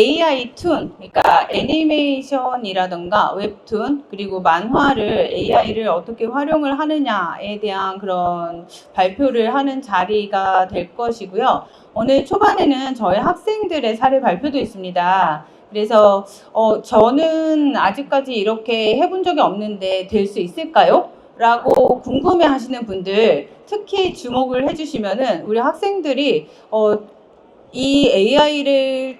AI 툰, 그러니까 애니메이션이라던가 웹툰, 그리고 만화를 AI를 어떻게 활용을 하느냐에 대한 그런 발표를 하는 자리가 될 것이고요. 오늘 초반에는 저희 학생들의 사례 발표도 있습니다. 그래서 저는 아직까지 이렇게 해본 적이 없는데 될 수 있을까요? 라고 궁금해 하시는 분들 특히 주목을 해주시면은 우리 학생들이 이 AI를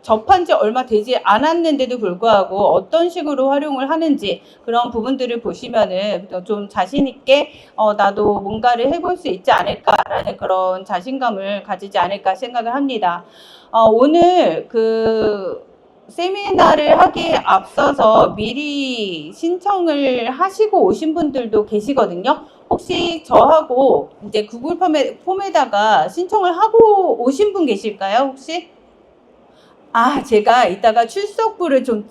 접한 지 얼마 되지 않았는데도 불구하고 어떤 식으로 활용을 하는지 그런 부분들을 보시면은 좀 자신 있게 나도 뭔가를 해볼 수 있지 않을까라는 그런 자신감을 가지지 않을까 생각을 합니다. 오늘 그 세미나를 하기에 앞서서 미리 신청을 하시고 오신 분들도 계시거든요. 혹시 저하고 이제 구글 폼에다가 신청을 하고 오신 분 계실까요? 혹시? 제가 이따가 출석부를 좀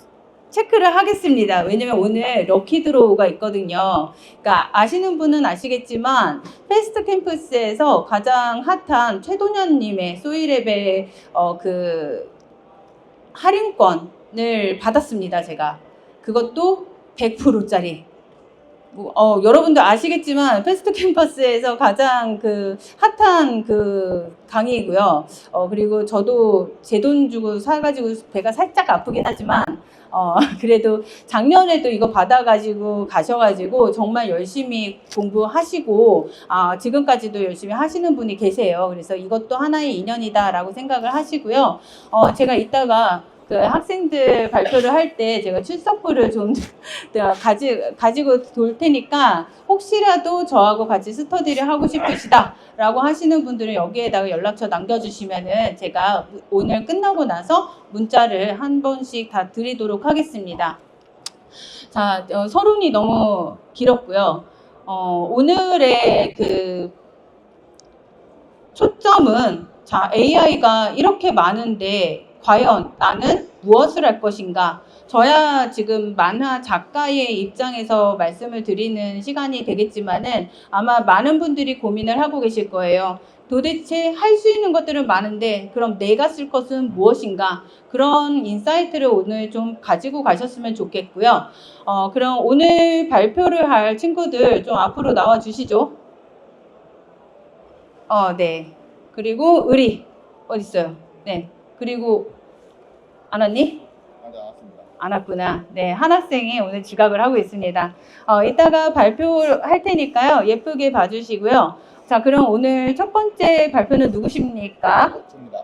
체크를 하겠습니다. 왜냐면 오늘 럭키 드로우가 있거든요. 그러니까 아시는 분은 아시겠지만 패스트 캠퍼스에서 가장 핫한 최도년님의 소이랩의 그 할인권을 받았습니다. 제가 그것도 100%짜리. 여러분들 아시겠지만 패스트 캠퍼스에서 가장 그 핫한 그 강의이고요. 그리고 저도 제 돈 주고 사가지고 배가 살짝 아프긴 하지만 그래도 작년에도 이거 받아가지고 가셔가지고 정말 열심히 공부하시고 지금까지도 열심히 하시는 분이 계세요. 그래서 이것도 하나의 인연이다라고 생각을 하시고요. 제가 이따가 그 학생들 발표를 할 때 제가 출석부를 좀 가지고 돌 테니까 혹시라도 저하고 같이 스터디를 하고 싶으시다 라고 하시는 분들은 여기에다가 연락처 남겨주시면은 제가 오늘 끝나고 나서 문자를 한 번씩 다 드리도록 하겠습니다. 자, 서론이 너무 길었고요. 오늘의 그 초점은 AI가 이렇게 많은데 과연 나는 무엇을 할 것인가? 저야 지금 만화 작가의 입장에서 말씀을 드리는 시간이 되겠지만은 아마 많은 분들이 고민을 하고 계실 거예요. 도대체 할 수 있는 것들은 많은데 그럼 내가 쓸 것은 무엇인가? 그런 인사이트를 오늘 좀 가지고 가셨으면 좋겠고요. 그럼 오늘 발표를 할 친구들 좀 앞으로 나와 주시죠. 네. 그리고 의리 어디 있어요? 네. 그리고 안 왔니? 나왔습니다. 안 왔구나. 네, 한 학생이 오늘 지각을 하고 있습니다. 이따가 발표할 테니까요. 예쁘게 봐주시고요. 자, 그럼 오늘 첫 번째 발표는 누구십니까? 저입니다.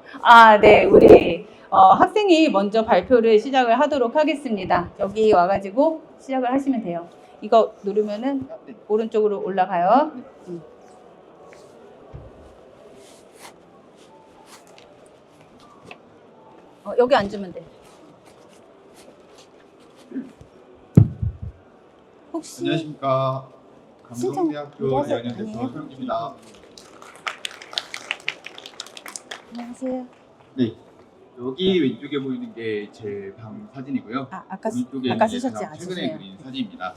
네, 우리 학생이 먼저 발표를 시작을 하도록 하겠습니다. 여기 와가지고 시작을 하시면 돼요. 이거 누르면은 네. 오른쪽으로 올라가요. 네. 여기 앉으면 돼. 혹시 안녕하십니까. 감동대학교 일하세요? 2학년 대표 아니에요? 소영입니다. 안녕하세요. 네. 여기 왼쪽에 보이는 게 제 방 사진이고요. 아까 오른쪽에 아까 이제 쓰셨지? 가장 최근에 죄송해요. 그린 사진입니다.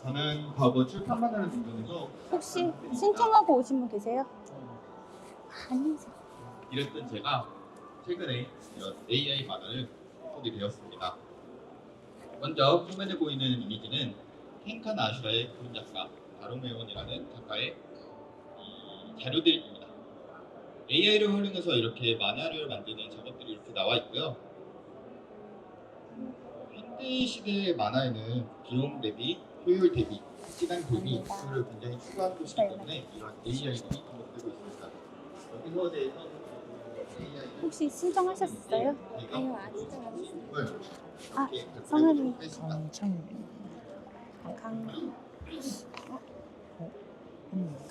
저는 과거 출판만화를 등록해서 혹시 신청하고 오신 분 계세요? 아니세요. 이랬던 제가 최근에 이런 AI 만화를 보게 되었습니다. 먼저 화면에 보이는 이미지는 켄칸 아슈라의 그림 작가 다로메온이라는 작가의 자료들입니다. AI를 활용해서 이렇게 만화를 만드는 작업들이 이렇게 나와 있고요. 현대 시대의 만화에는 비용 대비, 효율 대비, 시간 대비 이를 굉장히 추구한 것이기 때문에 이런 AI들이 등록되고 있습니다. 여기서 대해서 AI 혹시 신청하셨어요? 아니요, 안 신청하셨어요. 성함이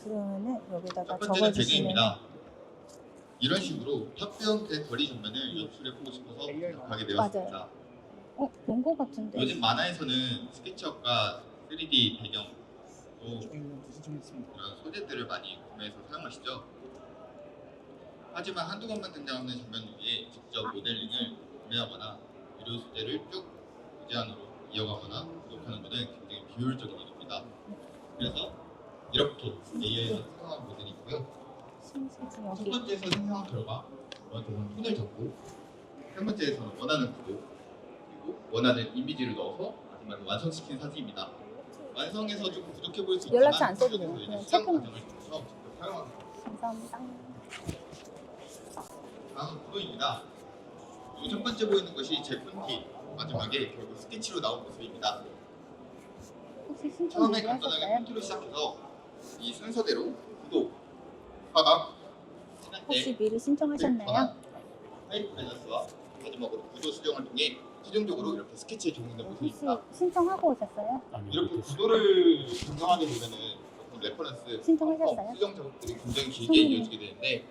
그러면은 여기다가 첫 번째는 적어주시면 배경입니다. 이런 식으로 탑병된 거리 장면을 연출해보고 싶어서 기억하게 되었습니다. 본 것 같은데. 요즘 만화에서는 스케치업과 3D 배경 또 이런 소재들을 많이 구매해서 사용하시죠. 하지만 한두 번만 등장하는 장면 위에 직접 모델링을 구매하거나 유료 소재를 쭉 무제한으로 이어가거나 구독하는 것은 굉장히 비효율적인 일입니다. 그래서 이렇게 AI가 생성한 모델이 있고요. 첫 번째에서 생성한 결과 저한테 톤을 잡고 세 번째에서는 원하는 구도 그리고 원하는 이미지를 넣어서 마지막에 완성시킨 사진입니다. 완성해서 좀 부족해 보일 수 있지만 연락처 안 써도 돼요. 이제 그냥 수정 체크만. 과정을 통해서 직접 사용하는 겁니다. 감사합니다. 다음은 구도입니다. 이 첫 번째 보이는 것이 제품티 마지막에 결국 스케치로 나온 모습입니다. 혹시 신청 처음에 미리 간단하게 하셨어요? 폰트로 시작해서 이 순서대로 구도, 화각, 혹시 미리 신청하셨나요? 타입 밸런스와 마지막으로 구도 수정을 통해 최종적으로 이렇게 스케치에 적용된 혹시 모습입니다. 신청하고 오셨어요? 이렇게 구도를 변경하게 되면은 보통 레퍼런스, 신청하셨어요? 수정 작업들이 굉장히 길게 선생님. 이어지게 되는데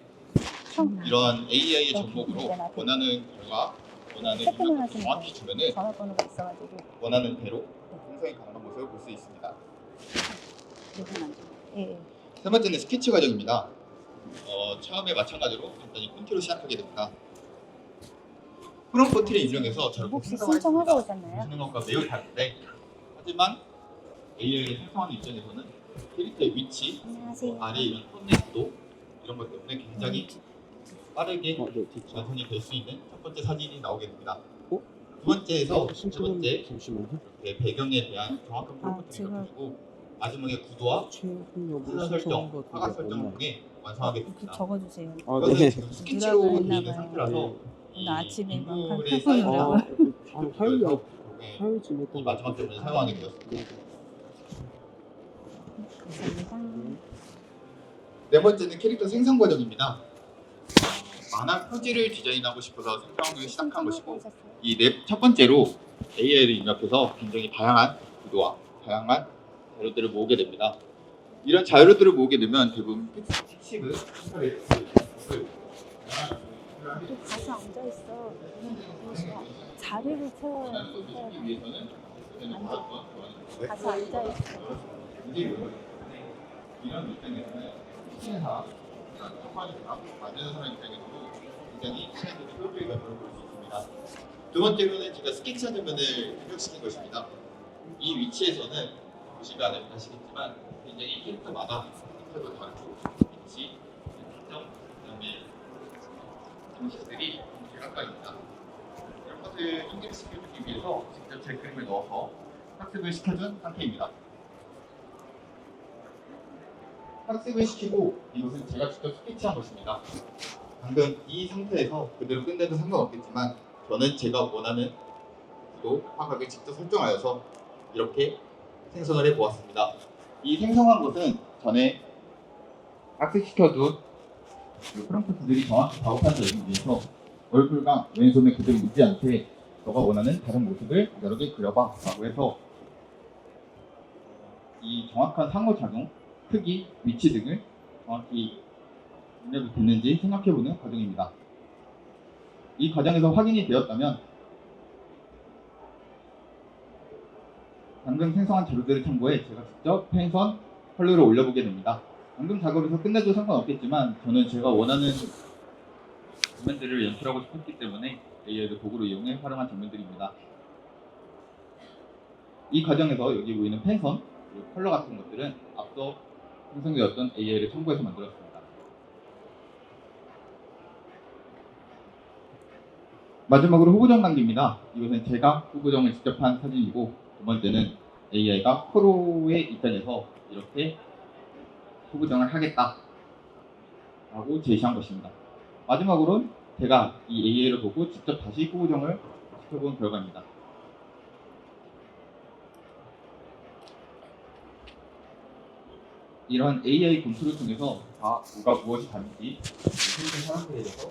처음 이러한 AI의 네, 접목으로 네, 네. 원하는 결과, 원하는 체크만 입력을 하시면 정확히 주면은 전화번호가 있어가지고 원하는 대로 생성이 가능한 모습을 볼 수 있습니다. 이건 안 돼요. 예. 세 번째는 스케치 과정입니다. 처음에 마찬가지로 간단히 폰트로 시작하게 됩니다. 프롬프트를 입력해서 저렇게 혹시 생성하겠습니다. 신청하고 오셨나요? 보시는 것과 매우 다른데 하지만 AI를 생성하는 입장에서는 캐릭터의 위치, 안녕하세요. 아래 이런 폰의 구도 이런 것 때문에 굉장히 빠르게 완성이 될 수 있는 첫 번째 사진이 나오게 됩니다. 두 번째에서 세 번째 잠시만요. 이렇게 배경에 대한 정확한 프롬프트를 지금 입력해주고 마지막에 구도와 최근 여부 컬러 설정, 화각 설정을 통해 완성하게 이렇게 됩니다. 적어주세요. 아, 이것은 네. 지금 스케치로 누락을 그리는 했나 봐요. 상태라서 오늘 아침에 막 인물의 한 사이즈가 아, 화요일 네, 화요일 지냈던 이 마지막 때문에 사용하게 되었습니다. 감사합니다. 네 번째는 캐릭터 생성 과정입니다. 만화 표지를 디자인하고 싶어서 생성을 시작한 것이고 이 첫 번째로 AI를 입력해서 굉장히 다양한 구도와 다양한 자료들을 모으게 됩니다. 이런 자료들을 모으게 되면 대부분 픽시브, 핑크레스, 또 가서 앉아 있어. 자리를 채워야 돼. 위해서는 가서 앉아 있어. 이런 입장에서는 신사, 첫번째가 만드는 사람 입장에서도 굉장히 시간이 효율적이가 들어볼 수 있습니다. 두 번째로는 제가 스케치 화면을 입력시킨 것입니다. 이 위치에서는 보시면 아시겠지만 굉장히 캐릭터마다 색깔도 다르고 위치, 특정, 그다음에 장식들이 제각각입니다. 이런 것을 인식시켜주기 위해서 직접 제 그림을 넣어서 학습을 시켜준 상태입니다. 학습을 시키고 이것은 제가 직접 스케치한 것입니다. 방금 이 상태에서 그대로 끝내도 상관없겠지만 저는 제가 원하는 구도, 화각을 직접 설정하여서 이렇게 생성을 해보았습니다. 이 생성한 것은 전에 학습시켜둔 프롬프트들이 정확히 작업하지 위해서 얼굴과 왼손을 그대로 잊지 않게 너가 원하는 다른 모습을 여러 개 그려봐 라고 해서 이 정확한 상호작용, 크기, 위치 등을 정확히 입력이 됐는지 생각해보는 과정입니다. 이 과정에서 확인이 되었다면 방금 생성한 자료들을 참고해 제가 직접 펜선 컬러를 올려보게 됩니다. 방금 작업에서 끝내도 상관없겠지만 저는 제가 원하는 장면들을 연출하고 싶었기 때문에 AI를 도구로 이용해 활용한 장면들입니다. 이 과정에서 여기 보이는 펜선, 그리고 컬러 같은 것들은 앞서 생성되었던 AI를 첨부해서 만들었습니다. 마지막으로 후보정 단계입니다. 이것은 제가 후보정을 직접 한 사진이고 두 번째는 AI가 프로의 입장에서 이렇게 후보정을 하겠다 라고 제시한 것입니다. 마지막으로는 제가 이 AI를 보고 직접 다시 후보정을 시켜본 결과입니다. 이러한 AI 검토를 통해서 누가 무엇이 다른지 실제 사람들에 대해서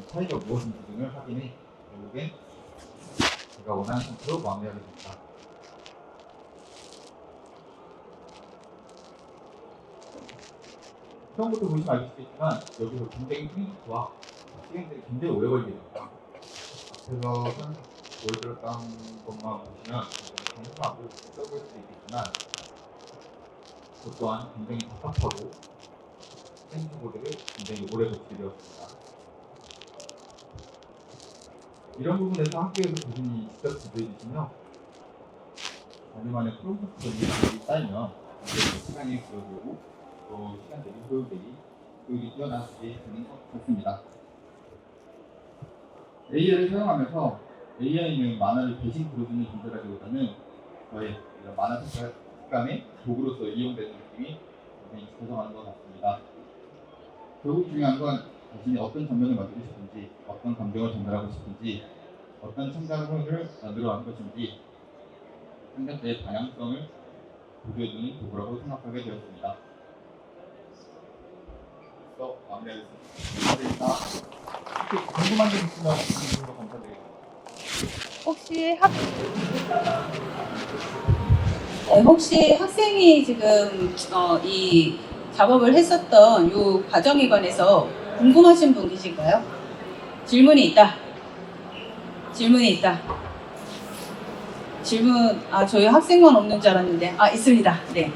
차이가 무엇인지 등을 확인해 결국엔 제가 원하는 상태로 마무리하게 됩니다. 처음부터 보시면 아시겠지만 여기서 굉장히 프린트와 시간들이 굉장히 오래 걸리게 됩니다. 앞에서 보여드렸던 것만 보시면 단순하고 써 보일 수도 있겠지만 그 또한 굉장히 답답하고 프린트보드를 굉장히 오래 거치게 되었습니다. 이런 부분에서 학교에서 교수님이 직접 지도해 주시며 자기만의 프롬프트들이 쌓이면 시간이 줄어들고 또 시간 대비 효율이 뛰어나게 되는 것 같습니다. AI를 사용하면서 AI는 만화를 대신 그려주는 존재라기보다는 저의 이런 만화 색감의 도구로서 이용되는 느낌이 굉장히 익숙해져가는 것 같습니다. 결국 중요한 건 자신이 어떤 장면을 만들고 싶은지, 어떤 감정을 전달하고 싶은지, 어떤 창작물을 만들어가는 것인지 창작자의 다양성을 보여주는 도구라고 생각하게 되었습니다. 마무리하겠습니다. 감사드립니다. 궁금한 점 있으면 질문으로 감사드립니다. 혹시 학생이 지금 이 작업을 했었던 이 과정에 관해서 궁금하신 분 계실까요? 질문이 있다. 질문, 저희 학생만 없는 줄 알았는데, 있습니다. 네.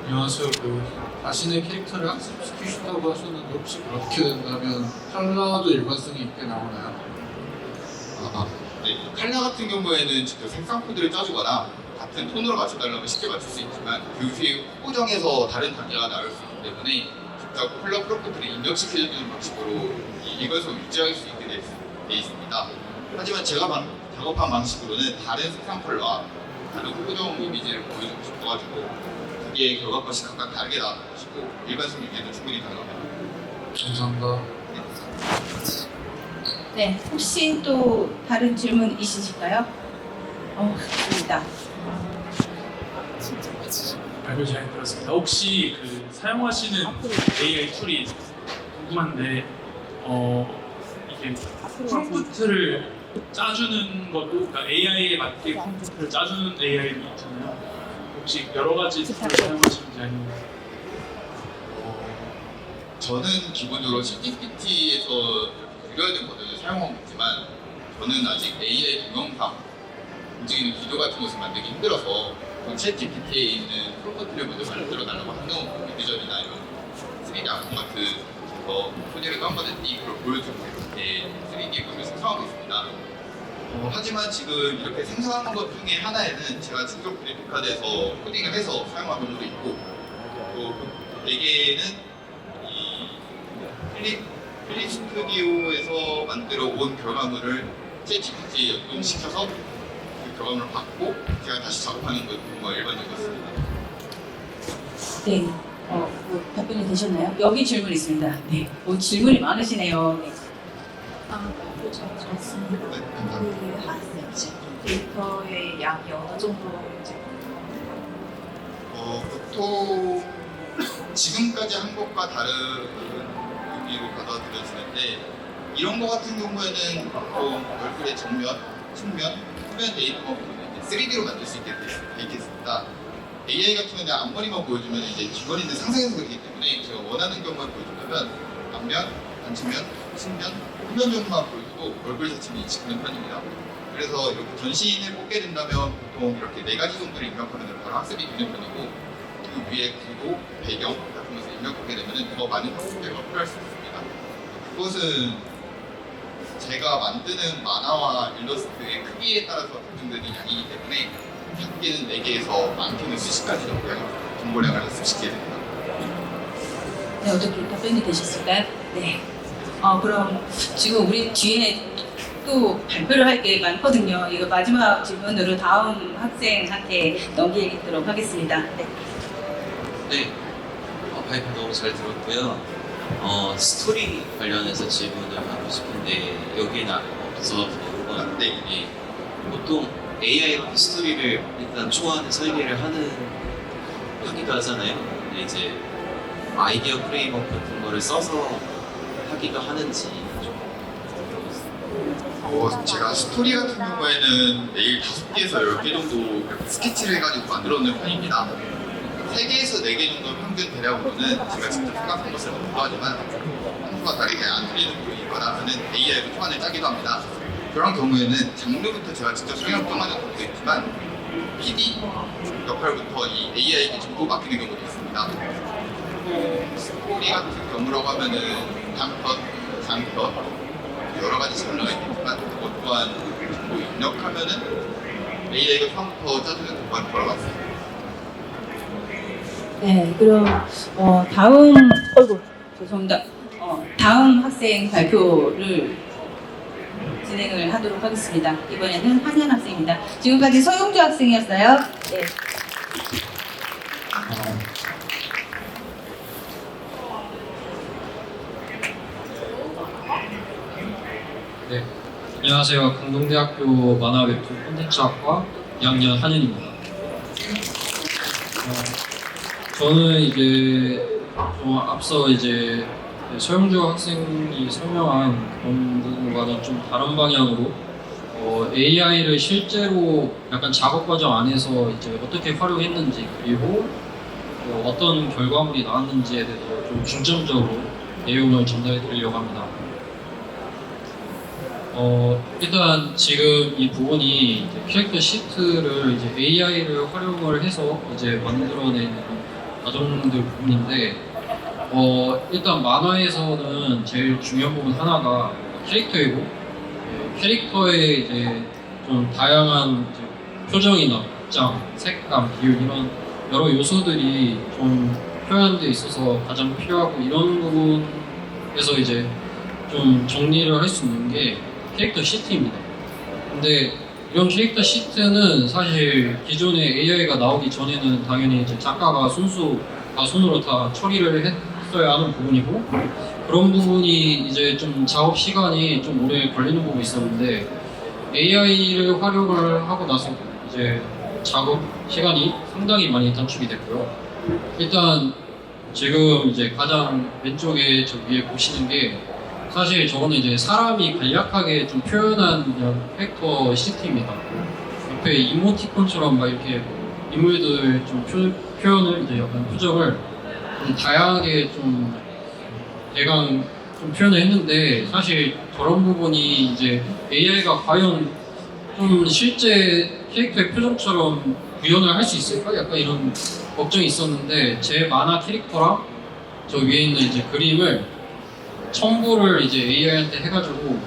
안녕하세요. 자신의 캐릭터를 학습시키고 싶다고 하셨는데 혹시 그렇게 된다면 컬러도 일관성이 있게 나오나요? 네, 칼라 같은 경우에는 직접 색상 코드를 짜주거나 같은 톤으로 맞춰달라면 쉽게 맞출 수 있지만 그 후에 호정해서 다른 단계가 나올 수 있기 때문에 직접 컬러 프로포트를 입력시켜주는 방식으로 이 일관성을 유지할 수 있게 돼 있습니다. 하지만 제가 작업한 방식으로는 다른 색상 컬러와 다른 호정 이미지를 보여주고 싶어가지고 이게 결과값이 각각 다르게 나오는 것이고 일관성 유지도 충분히 가능합니다. 감사합니다. 네. 혹시 또 다른 질문 있으실까요? 좋습니다. 발표 잘 들었습니다. 혹시 사용하시는 AI 툴이 궁금한데 이게 프롬프트를 짜주는 것도 그러니까 AI에 맞게 프롬프트를 짜주는 AI도 있잖아요. 혹시 여러 가지 툴을 사용하시는지 아니면 저는 기본적으로 ChatGPT에서 그려야 된 모델을 사용하고 있지만 저는 아직 AI 동영상 움직이는 비디오 같은 것을 만들기 힘들어서 ChatGPT에 있는 프롬프트를 먼저 만들어 달라고 하는 비디전이나 이런 3D 아토마트에서 소재를 다운받을 때 이걸 보여주고 이렇게 3D 그림을 생성하고 있습니다. 하지만 지금 이렇게 생성하는 것 중에 하나에는 제가 직접 그래픽카드에서 코딩을 해서 사용한 경우도 있고 또 4개는 이 필립 스튜디오에서 만들어 온 결과물을 ChatGPT에 연동시켜서 그 결과물을 받고 제가 다시 작업하는 것과 일반적이었습니다. 네. 답변이 되셨나요? 여기 질문 있습니다. 네. 질문이 많으시네요. 네. 잘 들었습니다. 네, 감사합니다. 그 학습 데이터의 양이 어느 정도인지 보통 지금까지 한 것과 다른 의미로 받아들여지는데 이런 거 같은 경우에는 보통 얼굴의 정면, 측면, 후면 데이터만 보면 3D로 만들 수 있게 돼 있겠습니다. AI 같은 경우는 앞머리만 보여주면 이제 주변인들 상상해서 그렇기 때문에 제가 원하는 경우만 보여주려면 앞면, 단측면, 측면, 후면 정도만 보여주고 얼굴 자체는 인식하는 편입니다. 그래서 이렇게 전신을 뽑게 된다면 보통 이렇게 4가지 정도를 입력하면 바로 학습이 되는 편이고 그 위에 구도, 배경 같은 것을 입력하게 되면 더 많은 학습대가 필요할 수 있습니다. 그것은 제가 만드는 만화와 일러스트의 크기에 따라서 결정되는 양이기 때문에 작게는 4개에서 많게는 수십 가지 정도의 정보량을 학습시키게 됩니다. 네, 어떻게 답변이 되셨을까요? 네. 그럼 지금 우리 뒤에 또 발표를 할 게 많거든요. 이거 마지막 질문으로 다음 학생한테 넘기도록 하겠습니다. 네. 네, 발표 너무 잘 들었고요. 스토리 관련해서 질문을 하고 싶은데 여기는 없어서 그런 네. 예, 보통 AI가 스토리를 일단 초안에 설계를 하기도 하잖아요. 근데 이제 아이디어 프레임워크 같은 거를 써서 하기도 하는지 좀 제가 스토리 같은 경우에는 매일 5개에서 10개 정도 스케치를 해가지고 만들어 놓는 편입니다. 3개에서 4개 정도 평균 대략으로는 제가 직접 생각한 것을 못하고 하지만 평소와 다르게 안 틀리는 보이거나 하는 AI로 초안을 짜기도 합니다. 그런 경우에는 장르부터 제가 직접 생각하는 경우도 있지만 PD 역할부터 이 AI에게 전부 맡기는 경우도 있습니다. 스토리 같은 경우라고 하면은 단컷, 장컷 여러 가지 장르가 있겠지만 그것 또한 정보 입력하면은 AI가 처음부터 짜주는 도구가 돌아갔습니다. 네, 그럼 다음 죄송합니다. 다음 학생 발표를 진행을 하도록 하겠습니다. 이번에는 한현 학생입니다. 지금까지 서용주 학생이었어요. 네. 네, 안녕하세요. 강동대학교 만화 웹툰 콘텐츠학과 2학년 한현입니다. 저는 이제 앞서 이제 서영주 학생이 설명한 그런 부분과는 좀 다른 방향으로 AI를 실제로 약간 작업 과정 안에서 이제 어떻게 활용했는지 그리고 어떤 결과물이 나왔는지에 대해서 좀 중점적으로 내용을 전달해 드리려고 합니다. 일단 지금 이 부분이 이제 캐릭터 시트를 이제 AI를 활용을 해서 이제 만들어내는 과정들 부분인데, 일단 만화에서는 제일 중요한 부분 하나가 캐릭터이고, 캐릭터의 이제 좀 다양한 이제 표정이나 복장, 색감, 비율 이런 여러 요소들이 좀 표현하는 데 있어서 가장 필요하고, 이런 부분에서 이제 좀 정리를 할 수 있는 게 캐릭터 시트입니다. 근데 이런 캐릭터 시트는 사실 기존에 AI가 나오기 전에는 당연히 이제 작가가 손으로 다 처리를 했어야 하는 부분이고, 그런 부분이 이제 좀 작업 시간이 좀 오래 걸리는 부분이 있었는데, AI를 활용을 하고 나서 이제 작업 시간이 상당히 많이 단축이 됐고요. 일단 지금 이제 가장 왼쪽에 저 위에 보시는 게 사실 저거는 이제 사람이 간략하게 좀 표현한 그냥 캐릭터 시트입니다. 옆에 이모티콘처럼 막 이렇게 인물들 좀 표현을 이제 약간 표정을 좀 다양하게 좀 대강 좀 표현을 했는데, 사실 저런 부분이 이제 AI가 과연 좀 실제 캐릭터의 표정처럼 구현을 할 수 있을까? 약간 이런 걱정이 있었는데, 제 만화 캐릭터랑 저 위에 있는 이제 그림을 첨부를 이제 AI한테 해가지고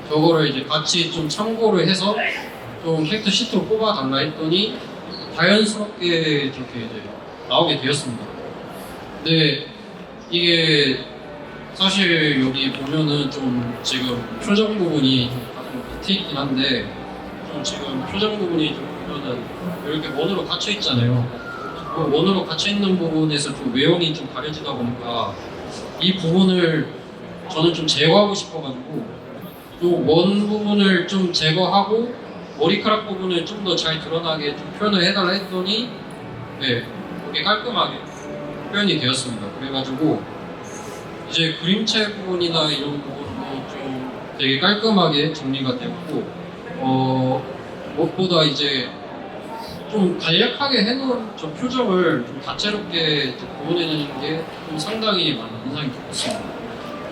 저거를 이제 같이 좀 참고를 해서 좀 캐릭터 시트로 뽑아달라 했더니 자연스럽게 저렇게 이제 나오게 되었습니다. 근데 이게 사실 여기 보면은 좀 지금 표정 부분이 좀 밑에 있긴 한데, 좀 지금 표정 부분이 좀 보면은 이렇게 원으로 갇혀 있잖아요. 원으로 갇혀 있는 부분에서 좀 외형이 좀 가려지다 보니까 이 부분을 저는 좀 제거하고 싶어가지고 또 원 부분을 좀 제거하고 머리카락 부분을 좀 더 잘 드러나게 좀 표현을 해달라 했더니 네, 이렇게 깔끔하게 표현이 되었습니다. 그래가지고 이제 그림체 부분이나 이런 부분도 좀 되게 깔끔하게 정리가 되었고, 무엇보다 이제 좀 간략하게 해놓은 저 표정을 좀 다채롭게 구분해내는 게 좀 상당히 많이 인상이 깊었습니다.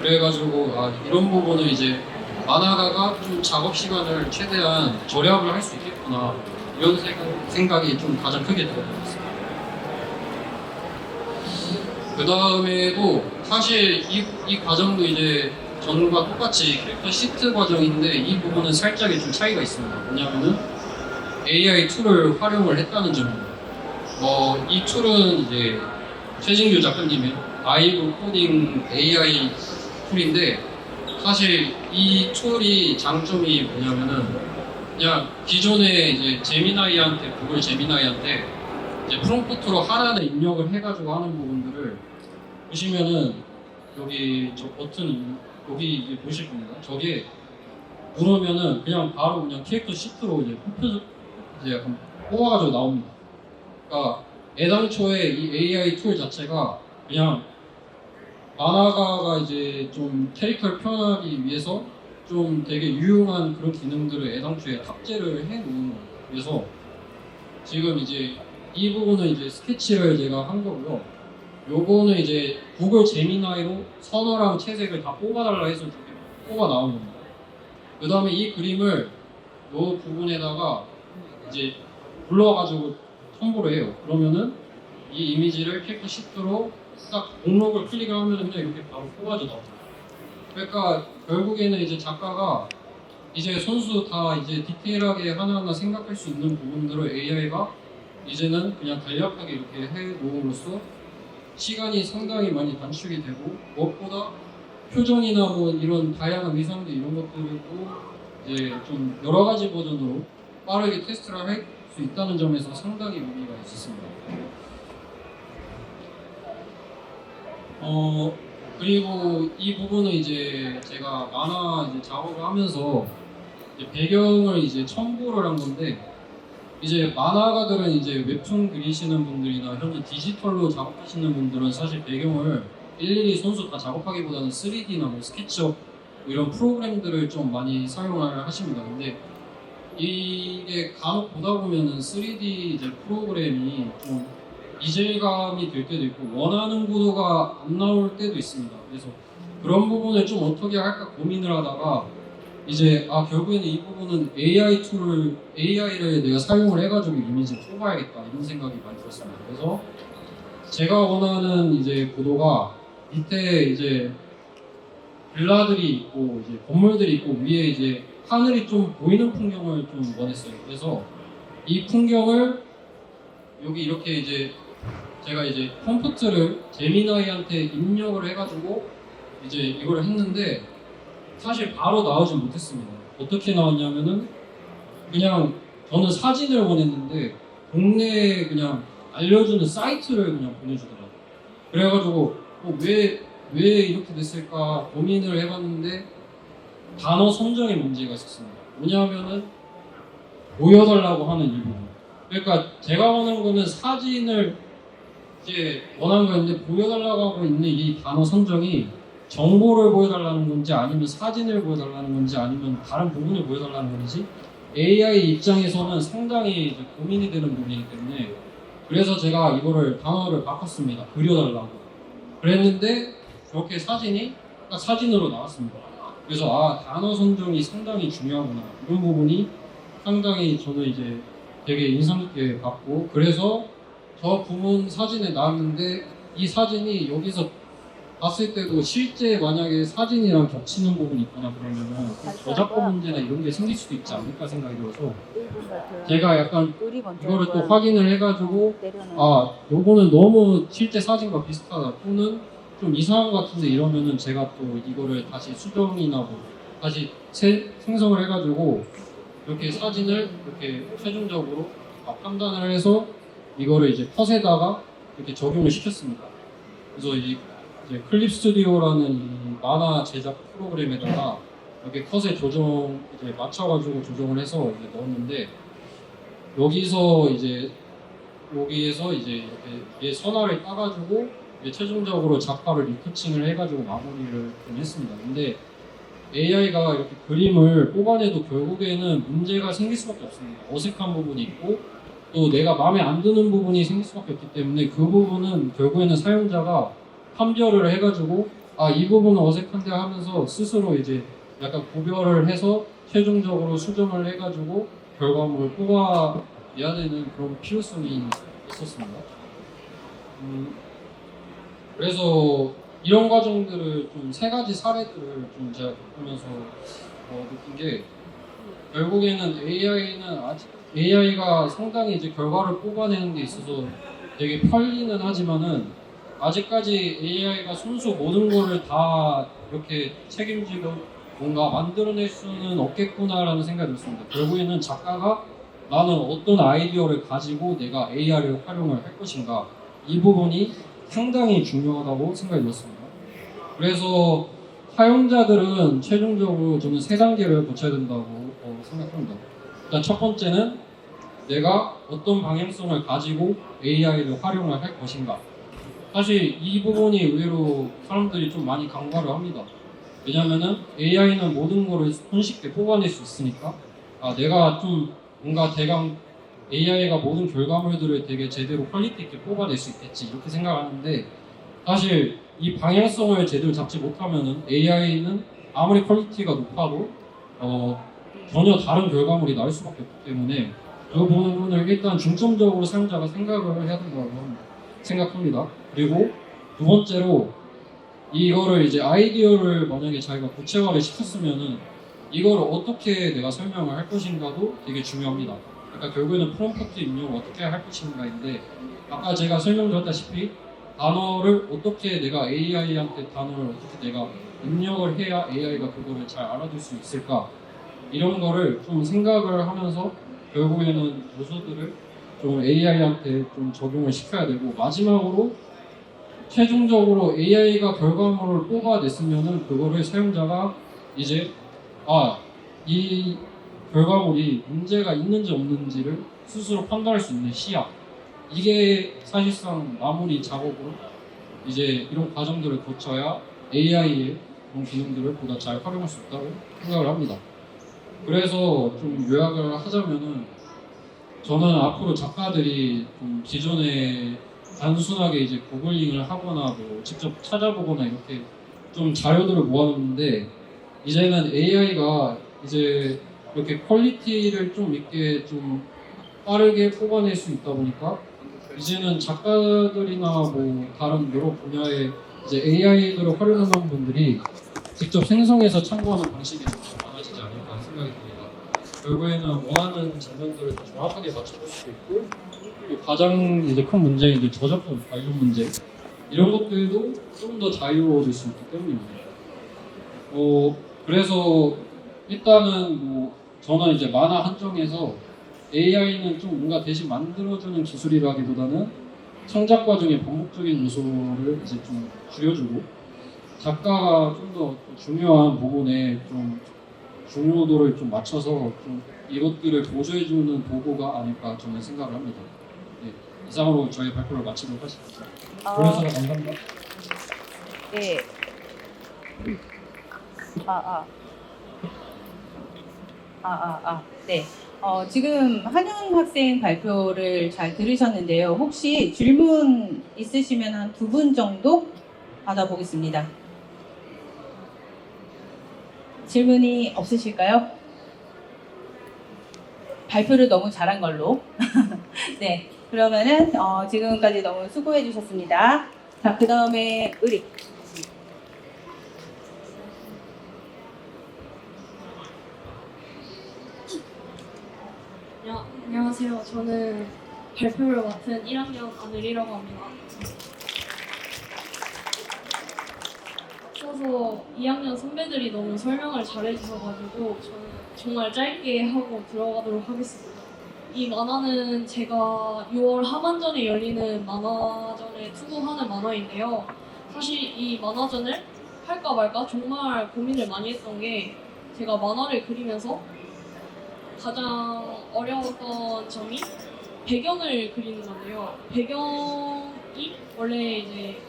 그래가지고 이런 부분을 이제 만화가가 좀 작업 시간을 최대한 절약을 할 수 있겠구나, 이런 생각이 좀 가장 크게 들었습니다. 그 다음에도 사실 이 과정도 이제 전과 똑같이 캐릭터 시트 과정인데, 이 부분은 살짝 좀 차이가 있습니다. 뭐냐면은 AI 툴을 활용을 했다는 점입니다. 이 툴은 이제 최진규 작가님의 아이브 코딩 AI 툴인데, 사실 이 툴이 장점이 뭐냐면은 그냥 기존에 이제 제미나이한테, 구글 제미나이한테 이제 프롬프트로 하나를 입력을 해가지고 하는 부분들을 보시면은 여기 저 버튼 여기 이제 보실 겁니다. 저게 누르면은 그냥 바로 그냥 캐릭터 시트로 이제 이제 약간 뽑아가지고 나옵니다. 그러니까 애당초에 이 AI 툴 자체가 그냥 만화가가 이제 좀 캐릭터를 표현하기 위해서 좀 되게 유용한 그런 기능들을 애당초에 탑재를 해 놓은 거예요. 그래서 지금 이제 이 부분은 이제 스케치를 제가 한 거고요. 요거는 이제 구글 제미나이로 선어랑 채색을 다 뽑아달라 해서 이렇게 뽑아 나온 겁니다. 그 다음에 이 그림을 요 부분에다가 이제 불러가지고 첨부를 해요. 그러면은 이 이미지를 캐릭터 시트로 딱 목록을 클릭을 하면 그냥 이렇게 바로 뽑아져 나옵니다. 그러니까 결국에는 이제 작가가 이제 손수 다 이제 디테일하게 하나하나 생각할 수 있는 부분들을 AI가 이제는 그냥 간략하게 이렇게 해 놓음으로써 시간이 상당히 많이 단축이 되고, 무엇보다 표정이나 뭐 이런 다양한 위상들 이런 것들도 이제 좀 여러 가지 버전으로 빠르게 테스트를 할 수 있다는 점에서 상당히 의미가 있었습니다. 그리고 이 부분은 이제 제가 만화 이제 작업을 하면서 이제 배경을 이제 첨부를 한 건데, 이제 만화가들은 이제 웹툰 그리시는 분들이나 현재 디지털로 작업하시는 분들은 사실 배경을 일일이 손수 다 작업하기보다는 3D나 뭐 스케치업 이런 프로그램들을 좀 많이 사용을 하십니다. 근데 이게 간혹 보다 보면은 3D 이제 프로그램이 좀 이질감이 될 때도 있고 원하는 구도가 안 나올 때도 있습니다. 그래서 그런 부분을 좀 어떻게 할까 고민을 하다가 이제 결국에는 이 부분은 AI를 내가 사용을 해가지고 이미지를 뽑아야겠다 이런 생각이 많이 들었습니다. 그래서 제가 원하는 이제 구도가 밑에 이제 빌라들이 있고 이제 건물들이 있고 위에 이제 하늘이 좀 보이는 풍경을 좀 원했어요. 그래서 이 풍경을 여기 이렇게 이제 제가 이제 컴포트를 제미나이한테 입력을 해가지고 이제 이걸 했는데 사실 바로 나오진 못했습니다. 어떻게 나왔냐면은 그냥 저는 사진을 원했는데 동네에 그냥 알려주는 사이트를 그냥 보내주더라고요. 그래가지고 왜 이렇게 됐을까 고민을 해봤는데 단어 선정에 문제가 있었습니다. 뭐냐면은 보여달라고 하는 이 부분. 그러니까 제가 원하는 거는 사진을 이제 원하는 거였는데 보여달라고 하고 있는 이 단어 선정이 정보를 보여달라는 건지 아니면 사진을 보여달라는 건지 아니면 다른 부분을 보여달라는 건지 AI 입장에서는 상당히 이제 고민이 되는 부분이기 때문에 그래서 제가 이거를 단어를 바꿨습니다. 그려달라고. 그랬는데 그렇게 사진이 딱 사진으로 나왔습니다. 그래서 단어 선정이 상당히 중요하구나. 이런 부분이 상당히 저는 이제 되게 인상 깊게 봤고 그래서 저 부분 사진에 나왔는데 이 사진이 여기서 봤을 때도 실제 만약에 사진이랑 겹치는 부분이 있거나 그러면 저작권 문제나 이런 게 생길 수도 있지 않을까 생각이 들어서 제가 약간 이거를 또 확인을 해가지고 요거는 너무 실제 사진과 비슷하다 또는 좀 이상한 것 같은데 이러면은 제가 또 이거를 다시 수정이나 뭐 다시 생성을 해가지고 이렇게 사진을 이렇게 최종적으로 판단을 해서 이거를 이제 컷에다가 이렇게 적용을 시켰습니다. 그래서 이제 클립 스튜디오라는 이 만화 제작 프로그램에다가 이렇게 컷에 이제 맞춰가지고 조정을 해서 이제 넣었는데 여기에서 이제 이렇게 얘 선화를 따가지고 이제 최종적으로 작화를 리터칭을 해가지고 마무리를 좀 했습니다. 근데 AI가 이렇게 그림을 뽑아내도 결국에는 문제가 생길 수밖에 없습니다. 어색한 부분이 있고 또 내가 마음에 안 드는 부분이 생길 수밖에 없기 때문에 그 부분은 결국에는 사용자가 판별을 해가지고 이 부분은 어색한데 하면서 스스로 이제 약간 구별을 해서 최종적으로 수정을 해가지고 결과물을 뽑아내야 되는 그런 필요성이 있었습니다. 그래서 이런 과정들을 좀 3가지 사례들을 좀 제가 겪으면서 느낀 게 결국에는 AI가 상당히 이제 결과를 뽑아내는 데 있어서 되게 편리는 하지만은 아직까지 AI가 순수 모든 거를 다 이렇게 책임지고 뭔가 만들어낼 수는 없겠구나라는 생각이 들었습니다. 결국에는 작가가 나는 어떤 아이디어를 가지고 내가 AI를 활용을 할 것인가 이 부분이 상당히 중요하다고 생각이 들었습니다. 그래서 사용자들은 최종적으로 저는 3단계를 거쳐야 된다고 생각합니다. 일단 첫 번째는 내가 어떤 방향성을 가지고 AI를 활용을 할 것인가. 사실 이 부분이 의외로 사람들이 좀 많이 간과를 합니다. 왜냐면은 AI는 모든 거를 손쉽게 뽑아낼 수 있으니까 내가 좀 뭔가 대강 AI가 모든 결과물들을 되게 제대로 퀄리티 있게 뽑아낼 수 있겠지 이렇게 생각하는데 사실 이 방향성을 제대로 잡지 못하면은 AI는 아무리 퀄리티가 높아도 전혀 다른 결과물이 나올 수밖에 없기 때문에 그 부분을 일단 중점적으로 사용자가 생각을 해야 된다고 생각합니다. 그리고 두 번째로 이거를 이제 아이디어를 만약에 자기가 구체화를 시켰으면은 이걸 어떻게 내가 설명을 할 것인가도 되게 중요합니다. 그러니까 결국에는 프롬프트 입력을 어떻게 할 것인가인데 아까 제가 설명드렸다시피 단어를 어떻게 내가 AI한테 단어를 어떻게 내가 입력을 해야 AI가 그거를 잘 알아줄 수 있을까 이런 거를 좀 생각을 하면서 결국에는 요소들을 좀 AI한테 좀 적용을 시켜야 되고 마지막으로 최종적으로 AI가 결과물을 뽑아냈으면은 그거를 사용자가 이제 이 결과물이 문제가 있는지 없는지를 스스로 판단할 수 있는 시야 이게 사실상 마무리 작업으로 이제 이런 과정들을 거쳐야 AI의 그런 기능들을 보다 잘 활용할 수 있다고 생각을 합니다. 그래서 좀 요약을 하자면은 저는 앞으로 작가들이 좀 기존에 단순하게 이제 구글링을 하거나 뭐 직접 찾아보거나 이렇게 좀 자료들을 모아놓는데 이제는 AI가 이제 이렇게 퀄리티를 좀 있게 좀 빠르게 뽑아낼 수 있다 보니까 이제는 작가들이나 뭐 다른 여러 분야의 이제 AI들을 활용하는 분들이 직접 생성해서 참고하는 방식이 좀 많아지지 않을까 생각이 듭니다. 결국에는 원하는 장면들을 더 정확하게 맞춰볼 수도 있고 그리고 가장 이제 큰 문제인 이제 저작권 관련 문제 이런 것들도 좀 더 자유로워질 수 있기 때문입니다. 그래서 일단은 뭐 저는 이제 만화 한정에서 AI는 좀 뭔가 대신 만들어주는 기술이라기보다는 창작 과정의 반복적인 요소를 이제 좀 줄여주고 작가가 좀 더 중요한 부분에 좀 중요도를 좀 맞춰서 좀 이것들을 보조해주는 도구가 아닐까 저는 생각을 합니다. 네, 이상으로 저희 발표를 마치도록 하겠습니다. 고려해주셔서 감사합니다. 네. 네. 지금 한윤 학생 발표를 잘 들으셨는데요. 혹시 질문 있으시면 한 2분 정도 받아보겠습니다. 질문이 없으실까요? 발표를 너무 잘한 걸로. 네. 그러면은 지금까지 너무 수고해 주셨습니다. 자, 그 다음에 의리. 안녕하세요. 저는 발표를 맡은 1학년 안을이라고 합니다. 앞서서 2학년 선배들이 너무 설명을 잘해주셔가지고 저는 정말 짧게 하고 들어가도록 하겠습니다. 이 만화는 제가 6월 하반전에 열리는 만화전에 투고하는 만화인데요. 사실 이 만화전을 할까 말까 정말 고민을 많이 했던 게 제가 만화를 그리면서 가장 어려웠던 점이 배경을 그리는 건데요. 배경이 원래 이제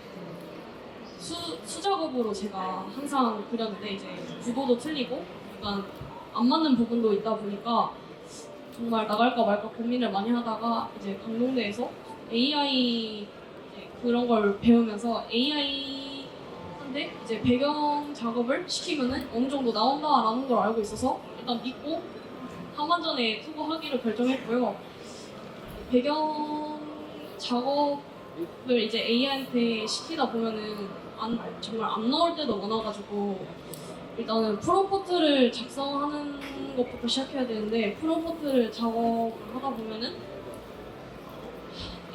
수작업으로 제가 항상 그렸는데 이제 구도도 틀리고 약간 안 맞는 부분도 있다 보니까 정말 나갈까 말까 고민을 많이 하다가 이제 강동대에서 AI 그런 걸 배우면서 AI한테 이제 배경 작업을 시키면은 어느 정도 나온다라는 걸 알고 있어서 일단 믿고 하반전에 투고하기로 결정했고요. 배경 작업을 이제 AI한테 시키다 보면은 정말 안 나올 때도 많아가지고 일단은 프롬프트를 작성하는 것부터 시작해야 되는데 프롬프트를 작업을 하다 보면은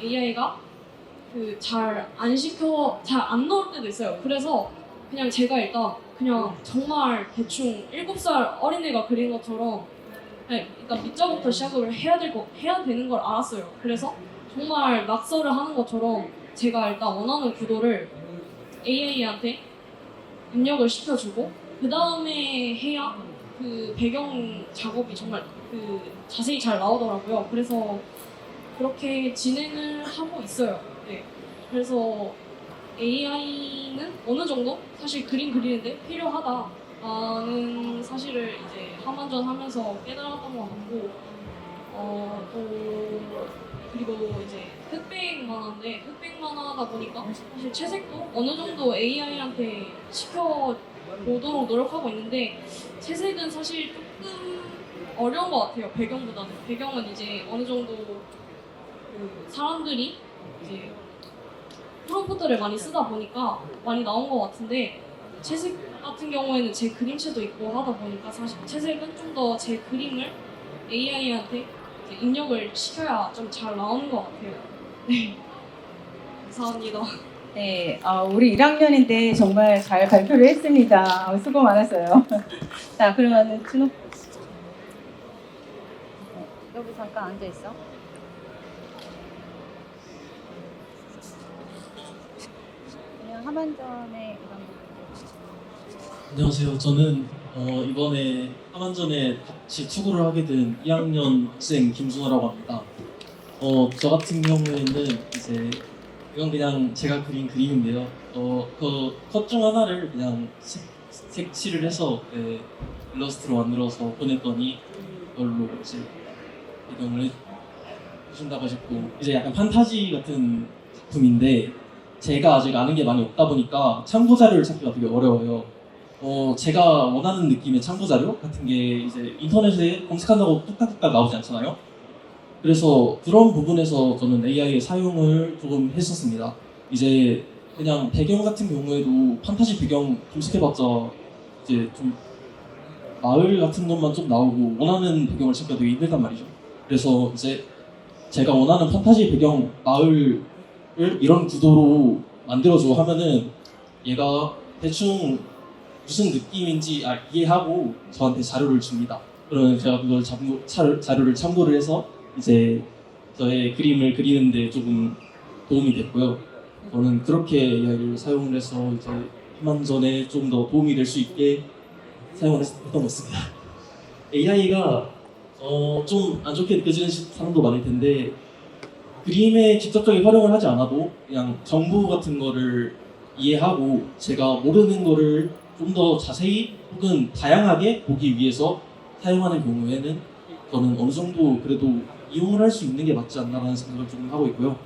AI가 잘 안 나올 때도 있어요. 그래서 그냥 제가 일단 그냥 정말 대충 7살 어린애가 그린 것처럼 그러니까 밑자부터 시작을 해야 되는 걸 알았어요. 그래서 정말 낙서를 하는 것처럼 제가 일단 원하는 구도를 AI한테 입력을 시켜주고 그 다음에 해야 그 배경 작업이 정말 자세히 잘 나오더라고요. 그래서 그렇게 진행을 하고 있어요. 네. 그래서 AI는 어느 정도 사실 그림 그리는데 필요하다라는 사실을 이제 하반전 하면서 깨달았던 것 같고 또 그리고 이제 흑백 만화인데 흑백 만화다 보니까 사실 채색도 어느 정도 AI한테 시켜보도록 노력하고 있는데 채색은 사실 조금 어려운 것 같아요. 배경보다는. 배경은 이제 어느 정도 사람들이 이제 프롬프트를 많이 쓰다 보니까 많이 나온 것 같은데 채색 같은 경우에는 제 그림체도 있고 하다 보니까 사실 채색은 좀 더 제 그림을 AI한테 입력을 시켜야 좀 잘 나오는 것 같아요. 네. 감사합니다. 네, 우리 1학년인데 정말 잘 발표를 했습니다. 수고 많았어요. 자, 그러면 준호. 여기 잠깐 앉아 있어. 그냥 하반전에 이런 거. 안녕하세요. 저는 이번에 하반전에 같이 투구를 하게 된 2학년 학생 김준호라고 합니다. 저 같은 경우에는 이제 이건 그냥 제가 그린 그림인데요. 그 컷 중 하나를 그냥 색칠을 해서 일러스트로 만들어서 보냈더니 그걸로 이제 배경을 해준다고 하셨고, 이제 약간 판타지 같은 작품인데 제가 아직 아는 게 많이 없다 보니까 참고 자료를 찾기가 되게 어려워요. 제가 원하는 느낌의 참고 자료 같은 게 이제 인터넷에 검색한다고 뚝딱뚝딱 나오지 않잖아요. 그래서 그런 부분에서 저는 AI의 사용을 조금 했었습니다. 이제 그냥 배경 같은 경우에도 판타지 배경 검색해봤자 이제 좀 마을 같은 것만 좀 나오고 원하는 배경을 찾기가 되게 힘들단 말이죠. 그래서 이제 제가 원하는 판타지 배경 마을을 이런 구도로 만들어줘 하면은 얘가 대충 무슨 느낌인지 이해하고 저한테 자료를 줍니다. 그러면 제가 그걸 자료를 참고를 해서 이제 저의 그림을 그리는데 조금 도움이 됐고요. 저는 그렇게 AI를 사용을 해서 이제 하반전에 좀 더 도움이 될 수 있게 사용을 했던 것 같습니다. AI가 좀 안 좋게 느껴지는 사람도 많을 텐데 그림에 직접적인 활용을 하지 않아도 그냥 정보 같은 거를 이해하고 제가 모르는 거를 좀 더 자세히 혹은 다양하게 보기 위해서 사용하는 경우에는 저는 어느 정도 그래도 이용을 할 수 있는 게 맞지 않나라는 생각을 조금 하고 있고요.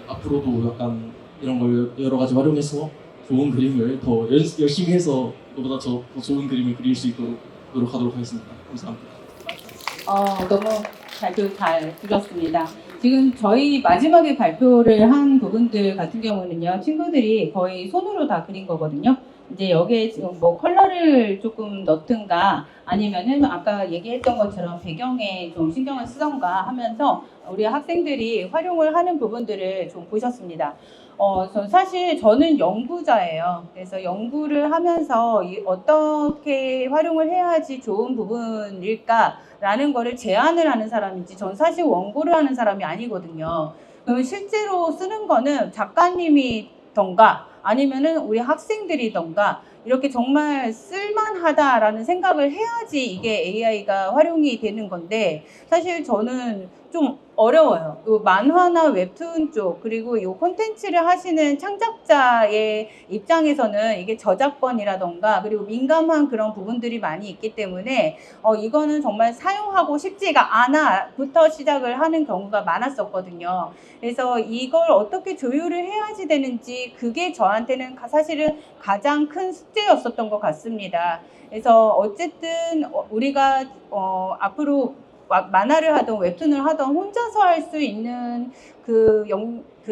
앞으로도 약간 이런 걸 여러 가지 활용해서 좋은 그림을 더 열심히 해서 그보다 더 좋은 그림을 그릴 수 있도록 노력하도록 하겠습니다. 감사합니다. 너무 잘 들었습니다. 지금 저희 마지막에 발표를 한 부분들 같은 경우는요, 친구들이 거의 손으로 다 그린 거거든요. 이제 여기에 지금 뭐 컬러를 조금 넣든가 아니면은 아까 얘기했던 것처럼 배경에 좀 신경을 쓰던가 하면서 우리 학생들이 활용을 하는 부분들을 좀 보셨습니다. 사실 저는 연구자예요. 그래서 연구를 하면서 어떻게 활용을 해야지 좋은 부분일까라는 거를 제안을 하는 사람인지, 전 사실 원고를 하는 사람이 아니거든요. 그럼 실제로 쓰는 거는 작가님이던가 아니면은 우리 학생들이던가 이렇게 정말 쓸만하다라는 생각을 해야지 이게 AI가 활용이 되는 건데, 사실 저는 좀 어려워요. 요 만화나 웹툰 쪽, 그리고 이 콘텐츠를 하시는 창작자의 입장에서는 이게 저작권이라던가 그리고 민감한 그런 부분들이 많이 있기 때문에 이거는 정말 사용하고 싶지가 않아부터 시작을 하는 경우가 많았었거든요. 그래서 이걸 어떻게 조율을 해야지 되는지 그게 저한테는 사실은 가장 큰 숙제였었던 것 같습니다. 그래서 어쨌든 우리가 앞으로 만화를 하던 웹툰을 하던 혼자서 할 수 있는 그